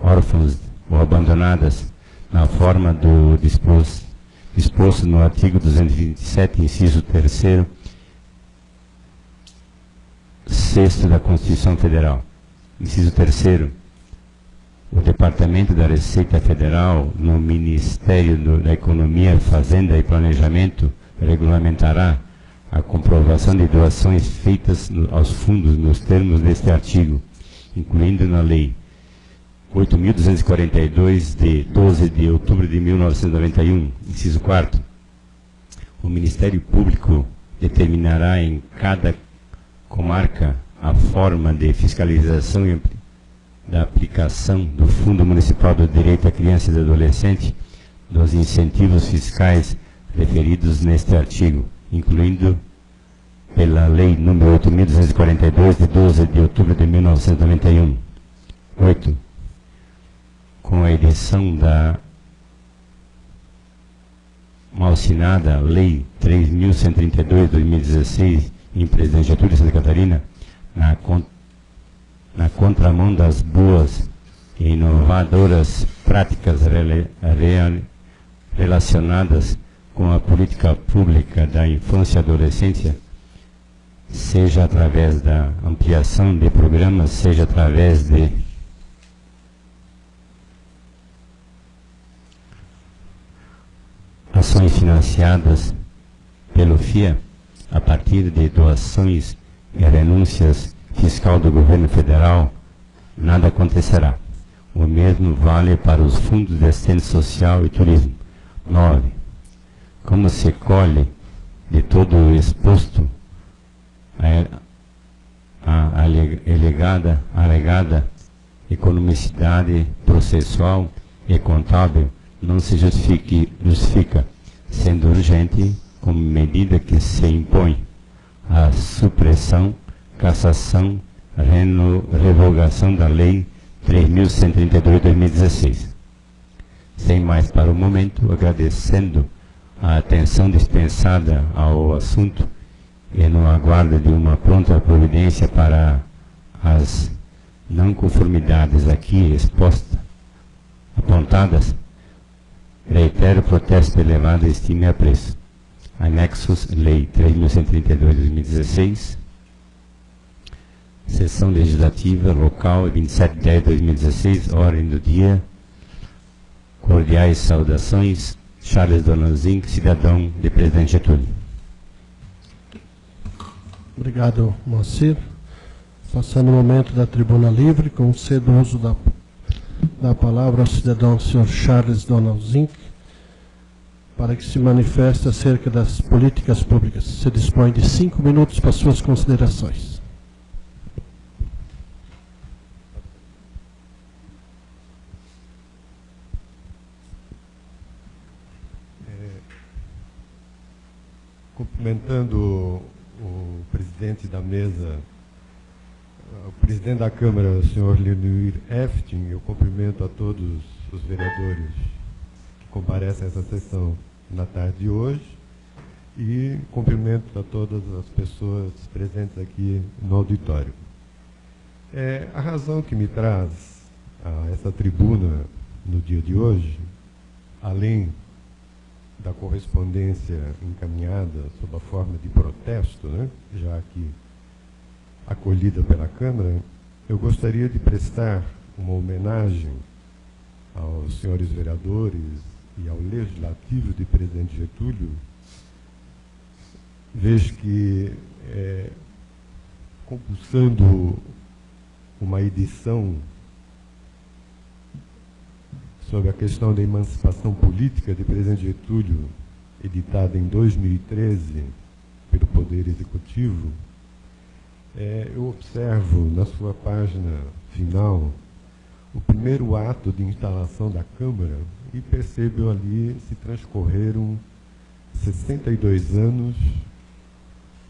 órfãos ou abandonadas, na forma do disposto no artigo 227, inciso 3º, 6º da Constituição Federal. Inciso 3º. O Departamento da Receita Federal, no Ministério da Economia, Fazenda e Planejamento, regulamentará a comprovação de doações feitas aos fundos nos termos deste artigo, incluindo na Lei 8.242, de 12 de outubro de 1991, inciso 4º. O Ministério Público determinará em cada comarca a forma de fiscalização e da aplicação do Fundo Municipal do Direito à Criança e do Adolescente dos incentivos fiscais referidos neste artigo, incluindo pela Lei nº 8.242, de 12 de outubro de 1991. 8. Com a edição da mal-assinada Lei 3.132, 2016, em Presidente Getúlio, Santa Catarina, na contramão das boas e inovadoras práticas relacionadas com a política pública da infância e adolescência, seja através da ampliação de programas, seja através de ações financiadas pelo FIA, a partir de doações e renúncias fiscal do governo federal, nada acontecerá. O mesmo vale para os fundos de assistência social e turismo. 9. Como se colhe de todo o exposto, a alegada economicidade processual e contábil não se justifica, sendo urgente, como medida que se impõe, a supressão, cassação, revogação da Lei 3.132, 2016. Sem mais para o momento, agradecendo a atenção dispensada ao assunto e no aguardo de uma pronta providência para as não conformidades aqui apontadas, reitero o protesto de elevada estima e apreço. Anexos, Lei 3.132, 2016. Sessão Legislativa Local, 27 de 10 de 2016, ordem do dia. Cordiais saudações, Charles Donanzin, cidadão de Presidente Getúlio. Obrigado, Moacir. Passando o momento da tribuna livre, concedo o uso da dar a palavra ao cidadão Sr. Charles Donald Zink, para que se manifeste acerca das políticas públicas. Se dispõe de 5 minutos para suas considerações. Cumprimentando o presidente da mesa, o presidente da Câmara, o senhor Lenoir Efting, eu cumprimento a todos os vereadores que comparecem a essa sessão na tarde de hoje e cumprimento a todas as pessoas presentes aqui no auditório. A razão que me traz a essa tribuna no dia de hoje, além da correspondência encaminhada sob a forma de protesto, né, já aqui acolhida pela Câmara, eu gostaria de prestar uma homenagem aos senhores vereadores e ao Legislativo de Presidente Getúlio. Vejo que, compulsando uma edição sobre a questão da emancipação política de Presidente Getúlio, editada em 2013 pelo Poder Executivo, eu observo na sua página final o primeiro ato de instalação da Câmara e percebo ali se transcorreram 62 anos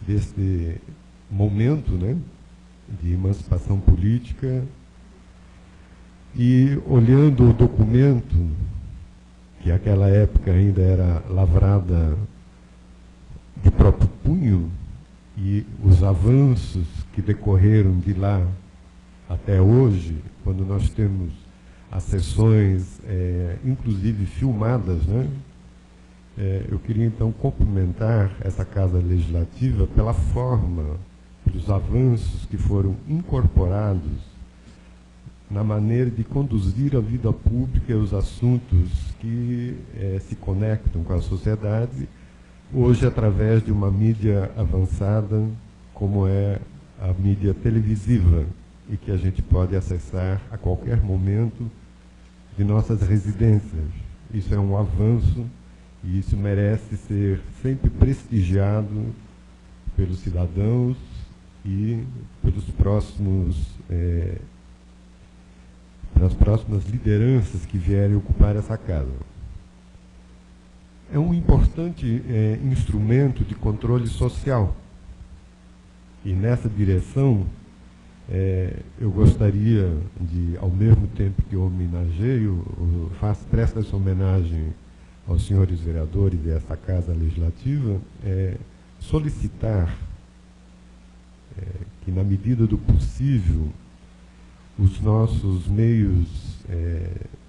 desse momento, né, de emancipação política. E olhando o documento, que naquela época ainda era lavrada de próprio punho, e os avanços que decorreram de lá até hoje, quando nós temos as sessões, inclusive filmadas, né? Eu queria então cumprimentar essa Casa Legislativa pela forma, pelos avanços que foram incorporados na maneira de conduzir a vida pública e os assuntos que se conectam com a sociedade, hoje através de uma mídia avançada, como é a mídia televisiva, e que a gente pode acessar a qualquer momento de nossas residências. Isso é um avanço e isso merece ser sempre prestigiado pelos cidadãos e pelos próximos nas próximas lideranças que vierem ocupar essa casa. É um importante instrumento de controle social. E nessa direção, eu gostaria de, ao mesmo tempo que eu homenageio, presto essa homenagem aos senhores vereadores e a essa Casa Legislativa, solicitar que, na medida do possível, os nossos meios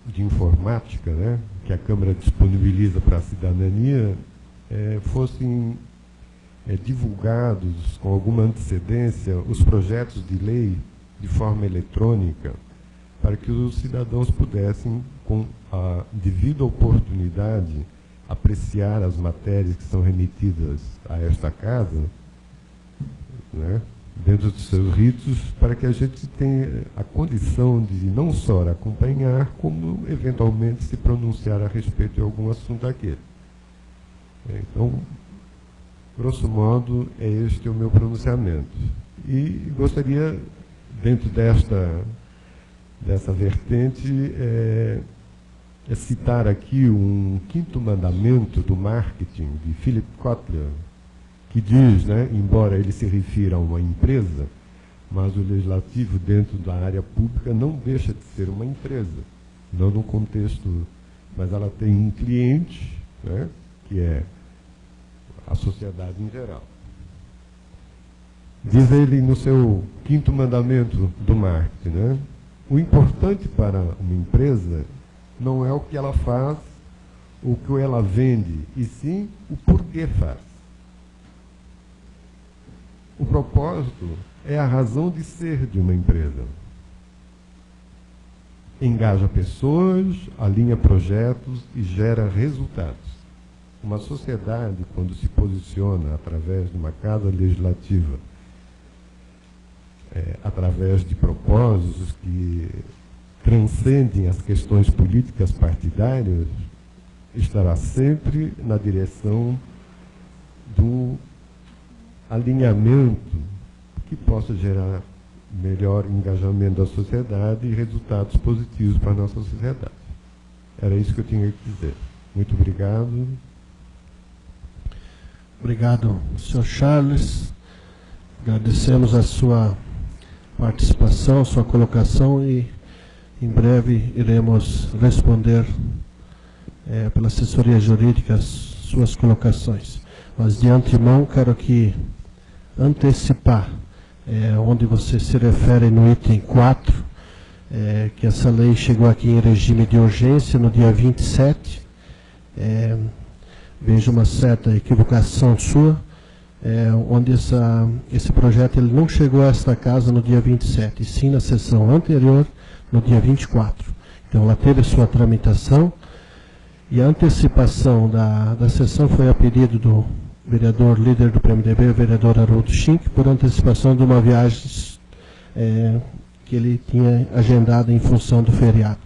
de informática, né, que a Câmara disponibiliza para a cidadania, fossem divulgados com alguma antecedência os projetos de lei de forma eletrônica, para que os cidadãos pudessem, com a devida oportunidade, apreciar as matérias que são remetidas a esta casa, né, dentro dos seus ritos, para que a gente tenha a condição de não só acompanhar, como eventualmente se pronunciar a respeito de algum assunto aquele. Então, grosso modo, este o meu pronunciamento. E gostaria, dentro dessa vertente, citar aqui um quinto mandamento do marketing de Philip Kotler, que diz, né, embora ele se refira a uma empresa, mas o legislativo dentro da área pública não deixa de ser uma empresa, não no contexto, mas ela tem um cliente, né, que é a sociedade em geral. Diz ele no seu quinto mandamento do marketing, né, o importante para uma empresa não é o que ela faz, o que ela vende, e sim o porquê faz. O propósito é a razão de ser de uma empresa. Engaja pessoas, alinha projetos e gera resultados. Uma sociedade, quando se posiciona através de uma casa legislativa, através de propósitos que transcendem as questões políticas partidárias, estará sempre na direção do alinhamento que possa gerar melhor engajamento da sociedade e resultados positivos para a nossa sociedade. Era isso que eu tinha que dizer. Muito obrigado. Obrigado, senhor Charles. Agradecemos a sua participação, sua colocação e em breve iremos responder pela assessoria jurídica as suas colocações. Mas de antemão quero aqui antecipar onde você se refere no item 4, que essa lei chegou aqui em regime de urgência no dia 27. Vejo uma certa equivocação sua, onde esse projeto ele não chegou a esta casa no dia 27, e sim na sessão anterior, no dia 24. Então ela teve sua tramitação, e a antecipação da sessão foi a pedido do vereador líder do PMDB, o vereador Haroldo Schink, por antecipação de uma viagem que ele tinha agendado em função do feriado.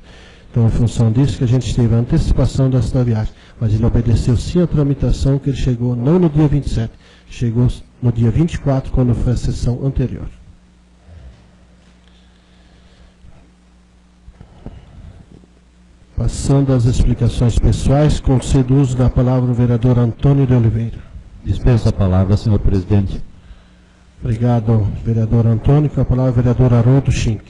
Então, em função disso, que a gente teve a antecipação desta viagem. Mas ele obedeceu sim a tramitação, que ele chegou não no dia 27, chegou no dia 24, quando foi a sessão anterior. Passando às explicações pessoais, concedo o uso da palavra ao vereador Antônio de Oliveira. Dispenso a palavra, senhor presidente. Obrigado, vereador Antônio. Com a palavra, vereador Haroldo Schink.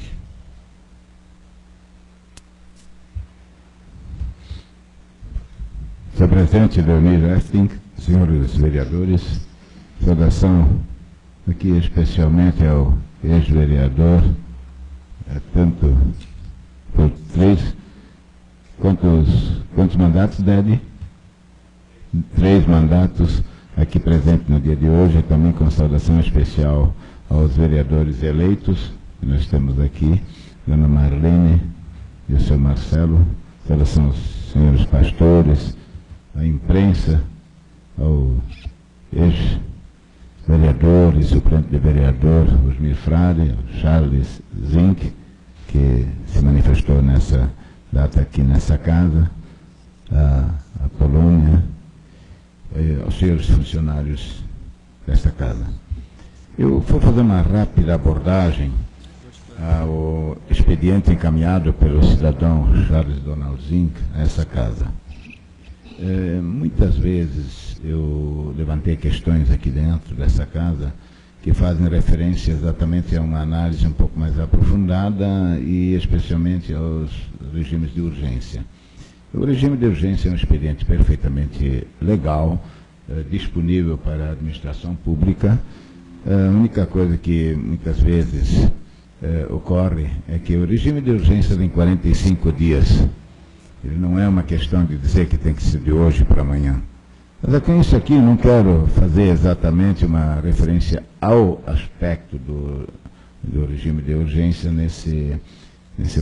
Senhor presidente Leonir Esting, senhores vereadores, saudação aqui especialmente ao ex-vereador, tanto por 3, quantos mandatos, Dede? 3 mandatos aqui presente no dia de hoje, também com saudação especial aos vereadores eleitos, que nós temos aqui, Dona Marlene e o senhor Marcelo, saudação aos senhores pastores, à imprensa, ao ex-vereador e suplente de vereador, Osmir Frade, ao Charles Zink, que se manifestou nessa data aqui nessa casa, a Polônia, aos senhores funcionários desta casa. Eu vou fazer uma rápida abordagem ao expediente encaminhado pelo cidadão Charles Donald Zink a essa casa. Muitas vezes eu levantei questões aqui dentro dessa casa que fazem referência exatamente a uma análise um pouco mais aprofundada e especialmente aos regimes de urgência. O regime de urgência é um expediente perfeitamente legal, disponível para a administração pública. A única coisa que muitas vezes ocorre é que o regime de urgência tem 45 dias. Ele não é uma questão de dizer que tem que ser de hoje para amanhã. Mas com isso aqui não quero fazer exatamente uma referência ao aspecto do regime de urgência nesse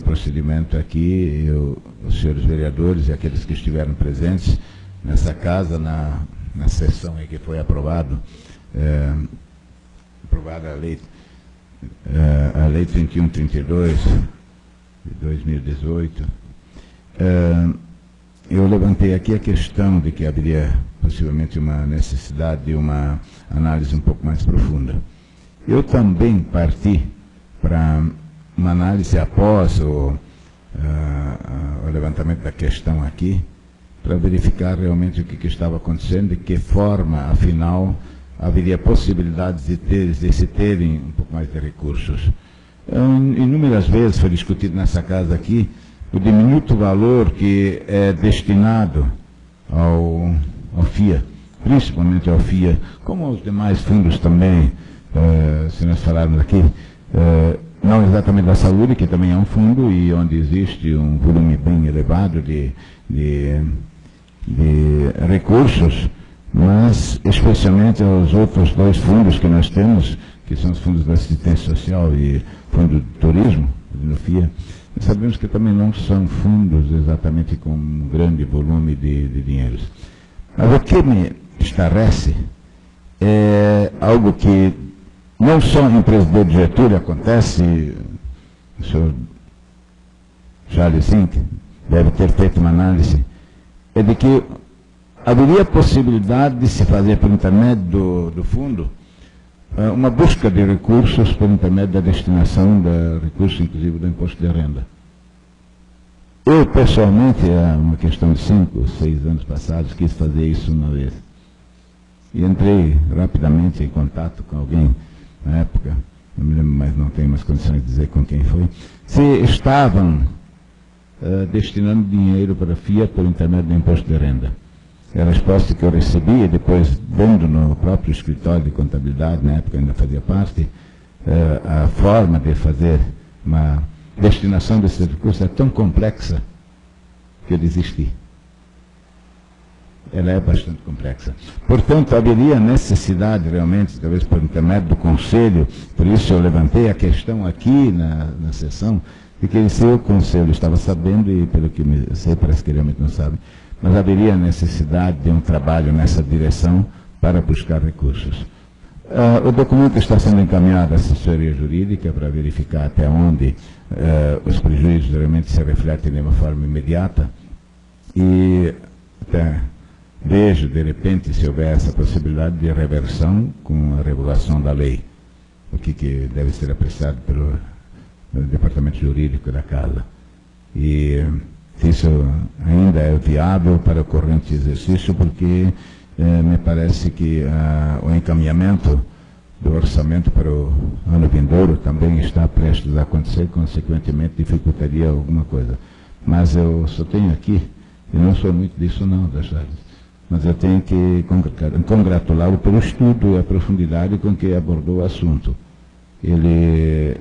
procedimento aqui. Os senhores vereadores e aqueles que estiveram presentes nessa casa, na sessão em que foi aprovada a lei 3132 de 2018, eu levantei aqui a questão de que haveria possivelmente uma necessidade de uma análise um pouco mais profunda. Eu também parti para uma análise após o levantamento da questão aqui, para verificar realmente o que estava acontecendo, de que forma, afinal, haveria possibilidades de se terem um pouco mais de recursos. Inúmeras vezes foi discutido nessa casa aqui o diminuto valor que é destinado ao FIA, principalmente ao FIA, como aos demais fundos também, se nós falarmos aqui, não exatamente da saúde, que também é um fundo e onde existe um volume bem elevado de recursos, mas especialmente aos outros 2 fundos que nós temos, que são os fundos da assistência social e fundo do turismo, no FIA. Nós sabemos que também não são fundos exatamente com um grande volume de dinheiros. Mas o que me estarrece é algo que não só em Presidente Getúlio acontece, o senhor Charles Sink, deve ter feito uma análise, é de que haveria possibilidade de se fazer, por intermédio do fundo, uma busca de recursos por intermédio da destinação de recursos, inclusive do imposto de renda. Eu, pessoalmente, há uma questão de 5 ou 6 anos passados, quis fazer isso uma vez. E entrei rapidamente em contato com alguém, na época, não me lembro, mas não tenho mais condições de dizer com quem foi, se estavam destinando dinheiro para a FIA por intermédio do imposto de renda. A resposta que eu recebi, e depois vendo no próprio escritório de contabilidade, na época ainda fazia parte, a forma de fazer uma destinação desses recursos é tão complexa que eu desisti. Ela é bastante complexa. Portanto, haveria necessidade realmente, talvez por intermédio do Conselho, por isso eu levantei a questão aqui na sessão, de que se o Conselho estava sabendo, e pelo que eu sei, parece que realmente não sabe, mas haveria necessidade de um trabalho nessa direção para buscar recursos. O documento está sendo encaminhado à assessoria jurídica para verificar até onde os prejuízos realmente se refletem de uma forma imediata e até vejo, de repente, se houver essa possibilidade de reversão com a regulação da lei, o que deve ser apreciado pelo departamento jurídico da Casa. E isso ainda é viável para o corrente exercício, porque me parece que o encaminhamento do orçamento para o ano vindouro também está prestes a acontecer, consequentemente dificultaria alguma coisa. Mas eu só tenho aqui, e não sou muito disso não, mas eu tenho que congratulá-lo pelo estudo e a profundidade com que abordou o assunto. Ele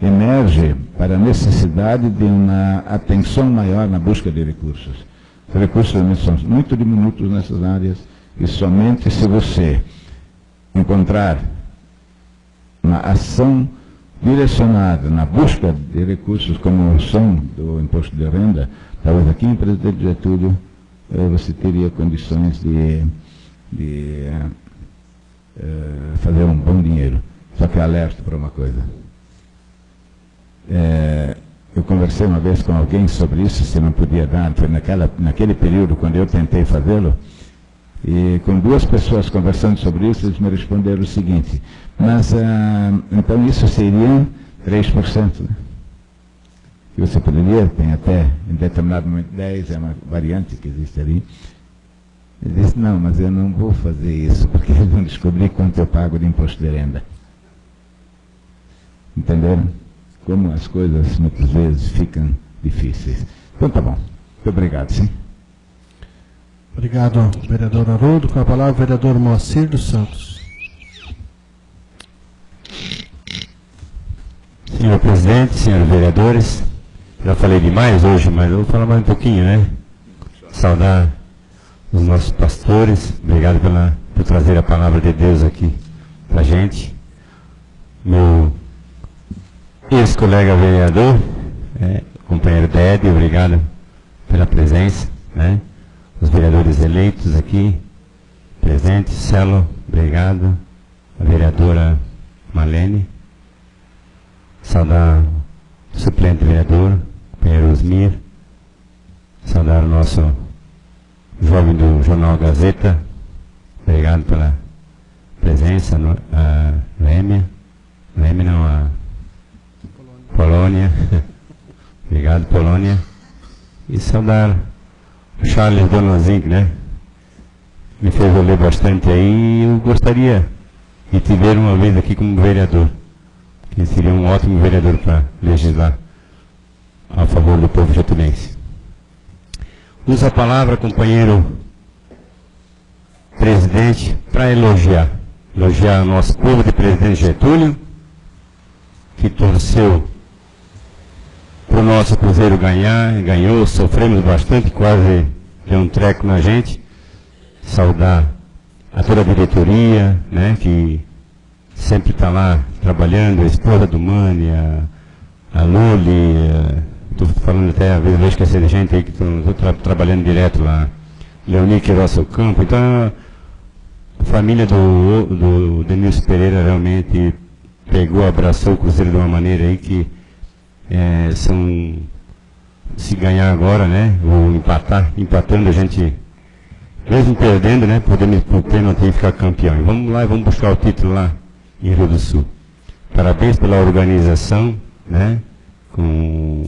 emerge para a necessidade de uma atenção maior na busca de recursos. Os recursos são muito diminutos nessas áreas e somente se você encontrar uma ação direcionada na busca de recursos como são do imposto de renda, talvez aqui em Presidente Getúlio você teria condições de fazer um bom dinheiro. Só que alerto para uma coisa. Eu conversei uma vez com alguém sobre isso, se não podia dar, foi naquele período quando eu tentei fazê-lo, e com 2 pessoas conversando sobre isso, eles me responderam o seguinte, mas então isso seria 3%, né? Que você poderia, tem até em determinado momento 10%, é uma variante que existe ali. Ele disse, não, mas eu não vou fazer isso, porque eles vão descobrir quanto eu pago de imposto de renda. Entenderam? Como as coisas muitas vezes ficam difíceis. Então tá bom. Muito obrigado, sim. Obrigado, vereador Haroldo. Com a palavra, o vereador Moacir dos Santos. Senhor presidente, senhores vereadores, já falei demais hoje, mas eu vou falar mais um pouquinho, né? Saudar os nossos pastores. Obrigado por trazer a palavra de Deus aqui pra gente. Meu ex-colega vereador, companheiro Dede, obrigado pela presença, né? Os vereadores eleitos aqui, presentes, Celo, obrigado, a vereadora Marlene, saudar o suplente vereador, companheiro Osmir, saudar o nosso jovem do Jornal Gazeta, obrigado pela presença, a Lêmia não, a Polônia, obrigado Polônia, e saudar o Charles Donozink, né? Me fez ler bastante aí, e eu gostaria de te ver uma vez aqui como vereador, que seria um ótimo vereador para legislar a favor do povo getulense. Uso a palavra, companheiro presidente, para elogiar o nosso povo de Presidente Getúlio, que torceu para o nosso Cruzeiro ganhar, ganhou, sofremos bastante, quase deu um treco na gente. Saudar a toda a diretoria, né, que sempre está lá trabalhando, a esposa do Mani, a Luli, estou falando até, às vezes, esquecer de gente aí que estou trabalhando direto lá, Leoni Queiroz Campo. Então, a família do Denilson Pereira realmente pegou, abraçou o Cruzeiro de uma maneira aí que são se ganhar agora, né, ou empatar, empatando a gente, mesmo perdendo, né, podemos por pênalti ficar campeão. E vamos lá e vamos buscar o título lá em Rio do Sul. Parabéns pela organização, né, com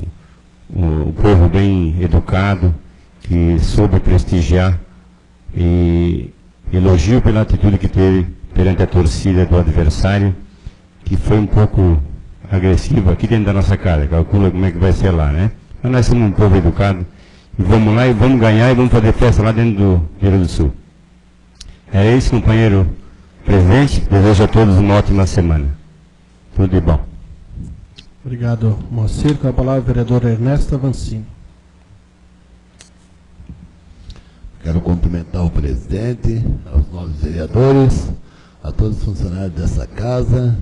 o povo bem educado, que soube prestigiar, e elogio pela atitude que teve perante a torcida do adversário, que foi um pouco agressiva aqui dentro da nossa casa. Calcula como é que vai ser lá, né? Mas nós somos um povo educado, e vamos lá e vamos ganhar e vamos fazer festa lá dentro do Rio Grande do Sul. É isso, companheiro presidente. Desejo a todos uma ótima semana. Tudo de bom. Obrigado, Moacir. Com a palavra, o vereador Ernesto Avancini. Quero cumprimentar o presidente, aos novos vereadores, a todos os funcionários dessa casa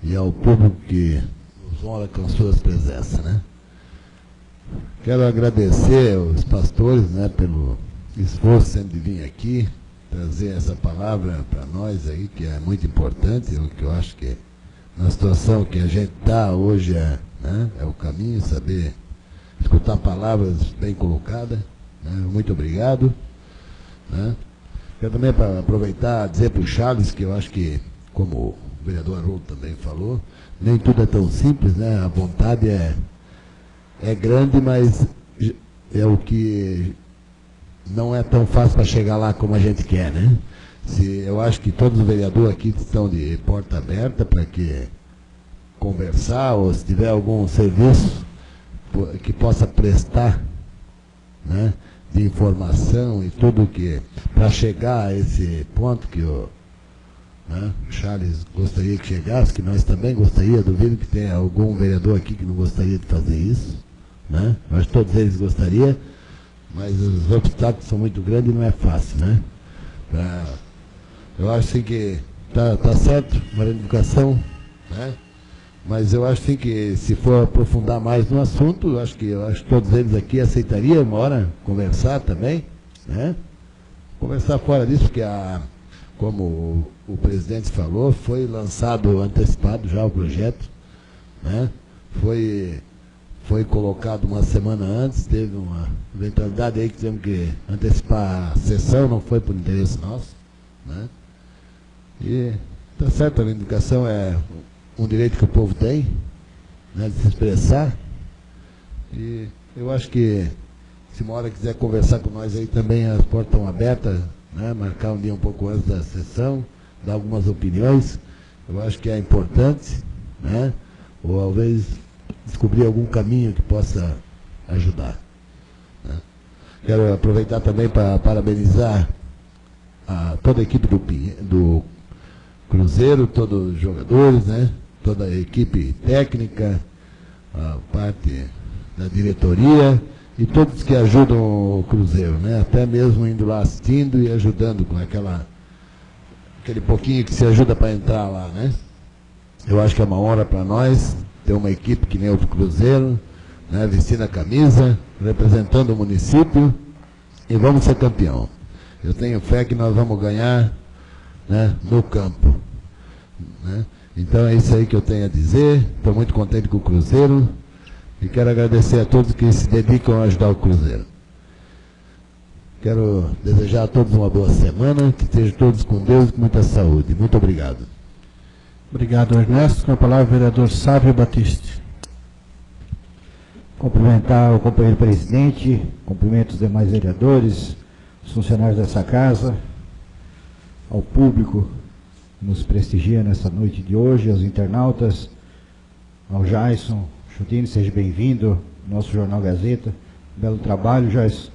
e ao público que nos honra com suas presenças, né? Quero agradecer aos pastores, né, pelo esforço sempre de vir aqui, trazer essa palavra para nós aí, que é muito importante, que eu acho que na situação que a gente está hoje né, é o caminho, saber escutar palavras bem colocadas, né? Muito obrigado. Né? Quero também aproveitar e dizer para o Charles que eu acho que, como o vereador Haroldo também falou, nem tudo é tão simples, né? A vontade é grande, mas é o que não é tão fácil para chegar lá como a gente quer, né? Eu acho que todos os vereadores aqui estão de porta aberta para que conversar, ou se tiver algum serviço que possa prestar, né, de informação e tudo que, para chegar a esse ponto que o Charles gostaria que chegasse, que nós também gostaríamos, duvido que tenha algum vereador aqui que não gostaria de fazer isso, né? Nós todos eles gostariam, mas os obstáculos são muito grandes e não é fácil, né? Eu acho assim que tá certo, uma educação, né? Mas eu acho assim que se for aprofundar mais no assunto, eu acho que todos eles aqui aceitariam uma hora conversar também, né? Conversar fora disso, porque como o presidente falou, foi lançado antecipado já o projeto, né? Foi colocado uma semana antes, teve uma eventualidade aí que tivemos que antecipar a sessão, não foi por interesse nosso, né? E tá certo, a educação é um direito que o povo tem, né, de se expressar. E eu acho que, se uma hora quiser conversar com nós aí também, as portas estão abertas, né, marcar um dia um pouco antes da sessão, dar algumas opiniões, eu acho que é importante, né, ou talvez descobrir algum caminho que possa ajudar, né. Quero aproveitar também para parabenizar toda a equipe do Cruzeiro, todos os jogadores, né? Toda a equipe técnica, a parte da diretoria e todos que ajudam o Cruzeiro, né? Até mesmo indo lá assistindo e ajudando com aquele pouquinho que se ajuda para entrar lá, né? Eu acho que é uma honra para nós ter uma equipe que nem o do Cruzeiro, né? Vestindo a camisa, representando o município, e vamos ser campeão. Eu tenho fé que nós vamos ganhar, né, no campo, né? Então é isso aí que eu tenho a dizer. Estou muito contente com o Cruzeiro e quero agradecer a todos que se dedicam a ajudar o Cruzeiro. Quero desejar a todos uma boa semana, que estejam todos com Deus e com muita saúde. Muito obrigado. Obrigado, Ernesto. Com a palavra, o vereador Sávio Batiste. Cumprimentar o companheiro presidente, cumprimento os demais vereadores, os funcionários dessa casa, ao público que nos prestigia nessa noite de hoje, aos internautas, ao Jason Chutini, seja bem-vindo ao nosso Jornal Gazeta. Belo trabalho, Jason.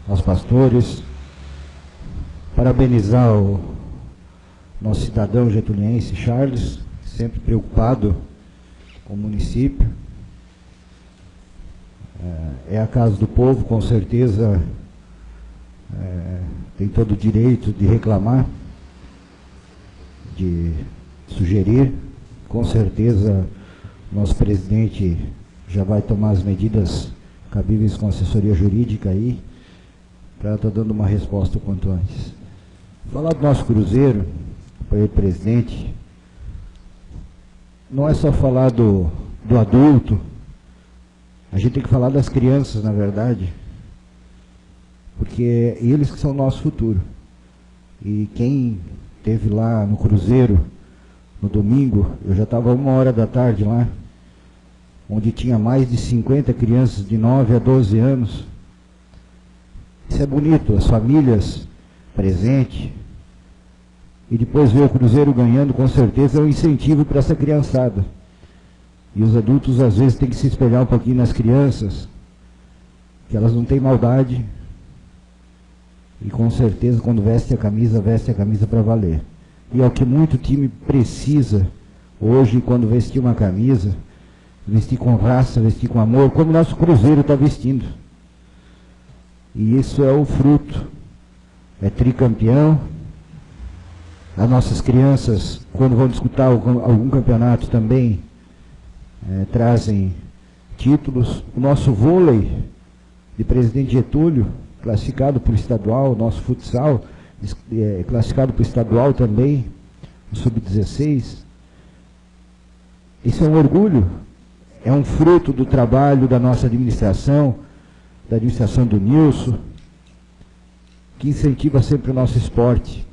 Aos pastores. Parabenizar o nosso cidadão getuliense, Charles, sempre preocupado com o município. É a casa do povo, com certeza tem todo o direito de reclamar, de sugerir. Com certeza nosso presidente já vai tomar as medidas cabíveis com a assessoria jurídica aí, para estar dando uma resposta o quanto antes. Falar do nosso Cruzeiro, companheiro presidente, não é só falar do adulto, A gente tem que falar das crianças, na verdade, porque eles que são o nosso futuro. E quem esteve lá no Cruzeiro, no domingo, eu já estava 13h lá, onde tinha mais de 50 crianças de 9 a 12 anos. Isso é bonito, as famílias presentes. E depois ver o Cruzeiro ganhando, com certeza, é um incentivo para essa criançada. E os adultos, às vezes, têm que se espelhar um pouquinho nas crianças, que elas não têm maldade. E, com certeza, quando veste a camisa para valer. E é o que muito time precisa hoje, quando vestir uma camisa, vestir com raça, vestir com amor, como o nosso Cruzeiro está vestindo. E isso é o fruto. É tricampeão. As nossas crianças, quando vão disputar algum campeonato também, trazem títulos. O nosso vôlei de Presidente Getúlio, classificado para o estadual, o nosso futsal, classificado para o estadual também, o sub-16. Isso é um orgulho, é um fruto do trabalho da nossa administração, da administração do Nilson, que incentiva sempre o nosso esporte.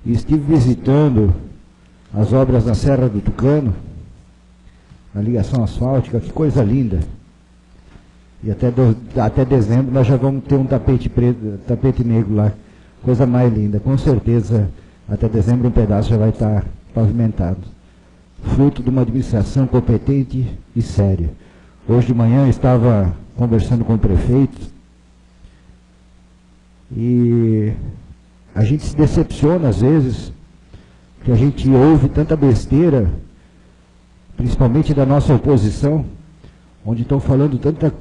E estive visitando as obras na Serra do Tucano, na ligação asfáltica, que coisa linda. E até dezembro nós já vamos ter um tapete preto, tapete negro lá, coisa mais linda. Com certeza, até dezembro um pedaço já vai estar pavimentado. Fruto de uma administração competente e séria. Hoje de manhã eu estava conversando com o prefeito e a gente se decepciona às vezes, que a gente ouve tanta besteira, principalmente da nossa oposição, onde estão falando tanta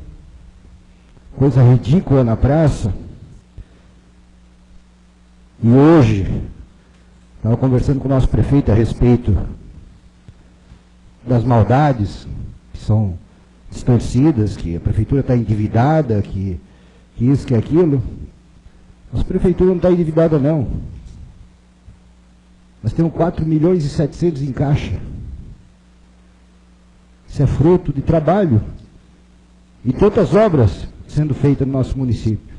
coisa ridícula na praça. E hoje, estava conversando com o nosso prefeito a respeito das maldades que são distorcidas, que a prefeitura está endividada, que isso, que aquilo. Nossa prefeitura não está endividada, não. Nós temos 4.700.000 em caixa. Isso é fruto de trabalho e tantas obras sendo feitas no nosso município.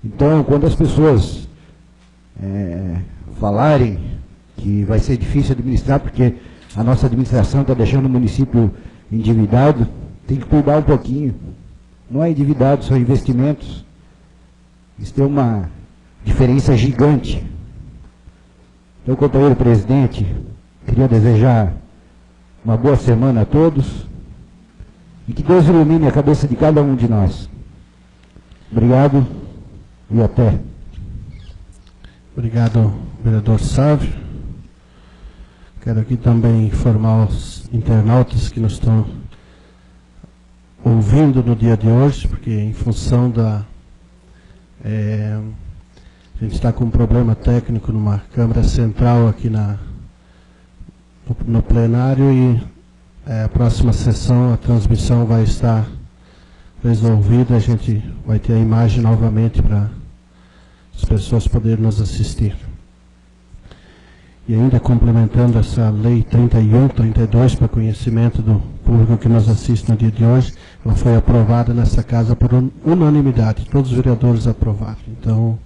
Então, quando as pessoas falarem que vai ser difícil administrar, porque a nossa administração está deixando o município endividado, tem que cuidar um pouquinho. Não é endividado, são investimentos. Isso tem uma diferença gigante. Então, companheiro presidente, queria desejar uma boa semana a todos e que Deus ilumine a cabeça de cada um de nós. Obrigado e até. Obrigado, vereador Sávio. Quero aqui também informar os internautas que nos estão ouvindo no dia de hoje, porque em função da... a gente está com um problema técnico numa câmara central aqui no plenário e a próxima sessão a transmissão vai estar resolvida, a gente vai ter a imagem novamente para as pessoas poderem nos assistir. E ainda complementando essa lei 31/32 para conhecimento do público que nos assiste no dia de hoje, ela foi aprovada nessa casa por unanimidade, todos os vereadores aprovaram. Então,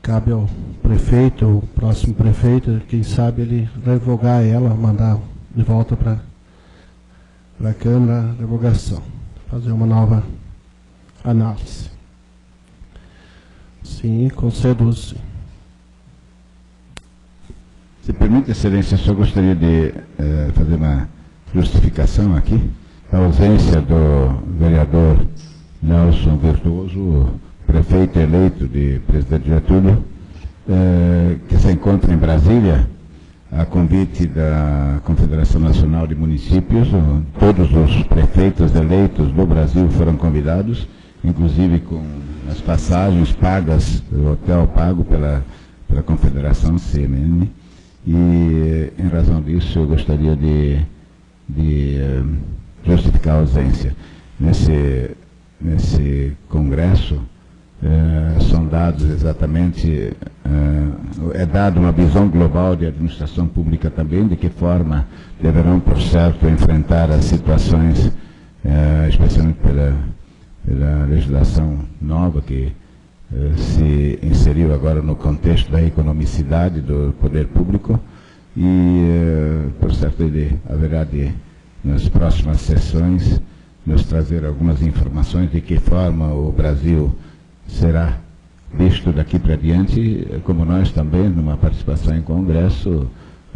cabe ao prefeito, o próximo prefeito, quem sabe ele revogar ela, mandar de volta para a Câmara a revogação, fazer uma nova análise. Sim, concedo-se. Se permite, excelência, eu só gostaria de fazer uma justificação aqui. A ausência do vereador Nelson Virtuoso, prefeito eleito de Presidente Getúlio, que se encontra em Brasília, a convite da Confederação Nacional de Municípios. Todos os prefeitos eleitos do Brasil foram convidados, inclusive com as passagens pagas, o hotel pago pela Confederação CMN. E, em razão disso, eu gostaria de justificar a ausência. Nesse congresso, são dados exatamente, é dada uma visão global de administração pública também, de que forma deverão, por certo, enfrentar as situações, especialmente pela legislação nova que se inseriu agora no contexto da economicidade do poder público e, por certo, ele haverá de, nas próximas sessões, nos trazer algumas informações de que forma o Brasil será visto daqui para diante, como nós também, numa participação em congresso,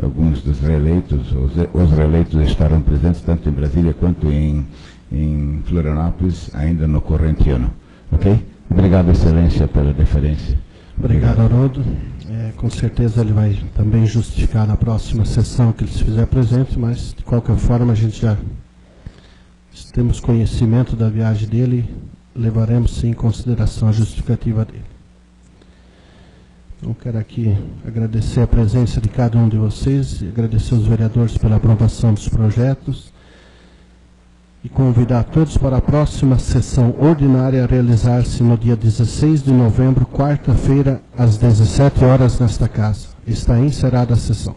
alguns dos reeleitos, os reeleitos estarão presentes tanto em Brasília quanto em Florianópolis, ainda no corrente ano. Ok? Obrigado, Excelência, pela deferência. Obrigado, Haroldo. Com certeza ele vai também justificar na próxima sessão que ele se fizer presente, mas de qualquer forma a gente já temos conhecimento da viagem dele, levaremos sim em consideração a justificativa dele. Então quero aqui agradecer a presença de cada um de vocês, agradecer aos vereadores pela aprovação dos projetos e convidar todos para a próxima sessão ordinária a realizar-se no dia 16 de novembro, quarta-feira, às 17 horas nesta casa. Está encerrada a sessão.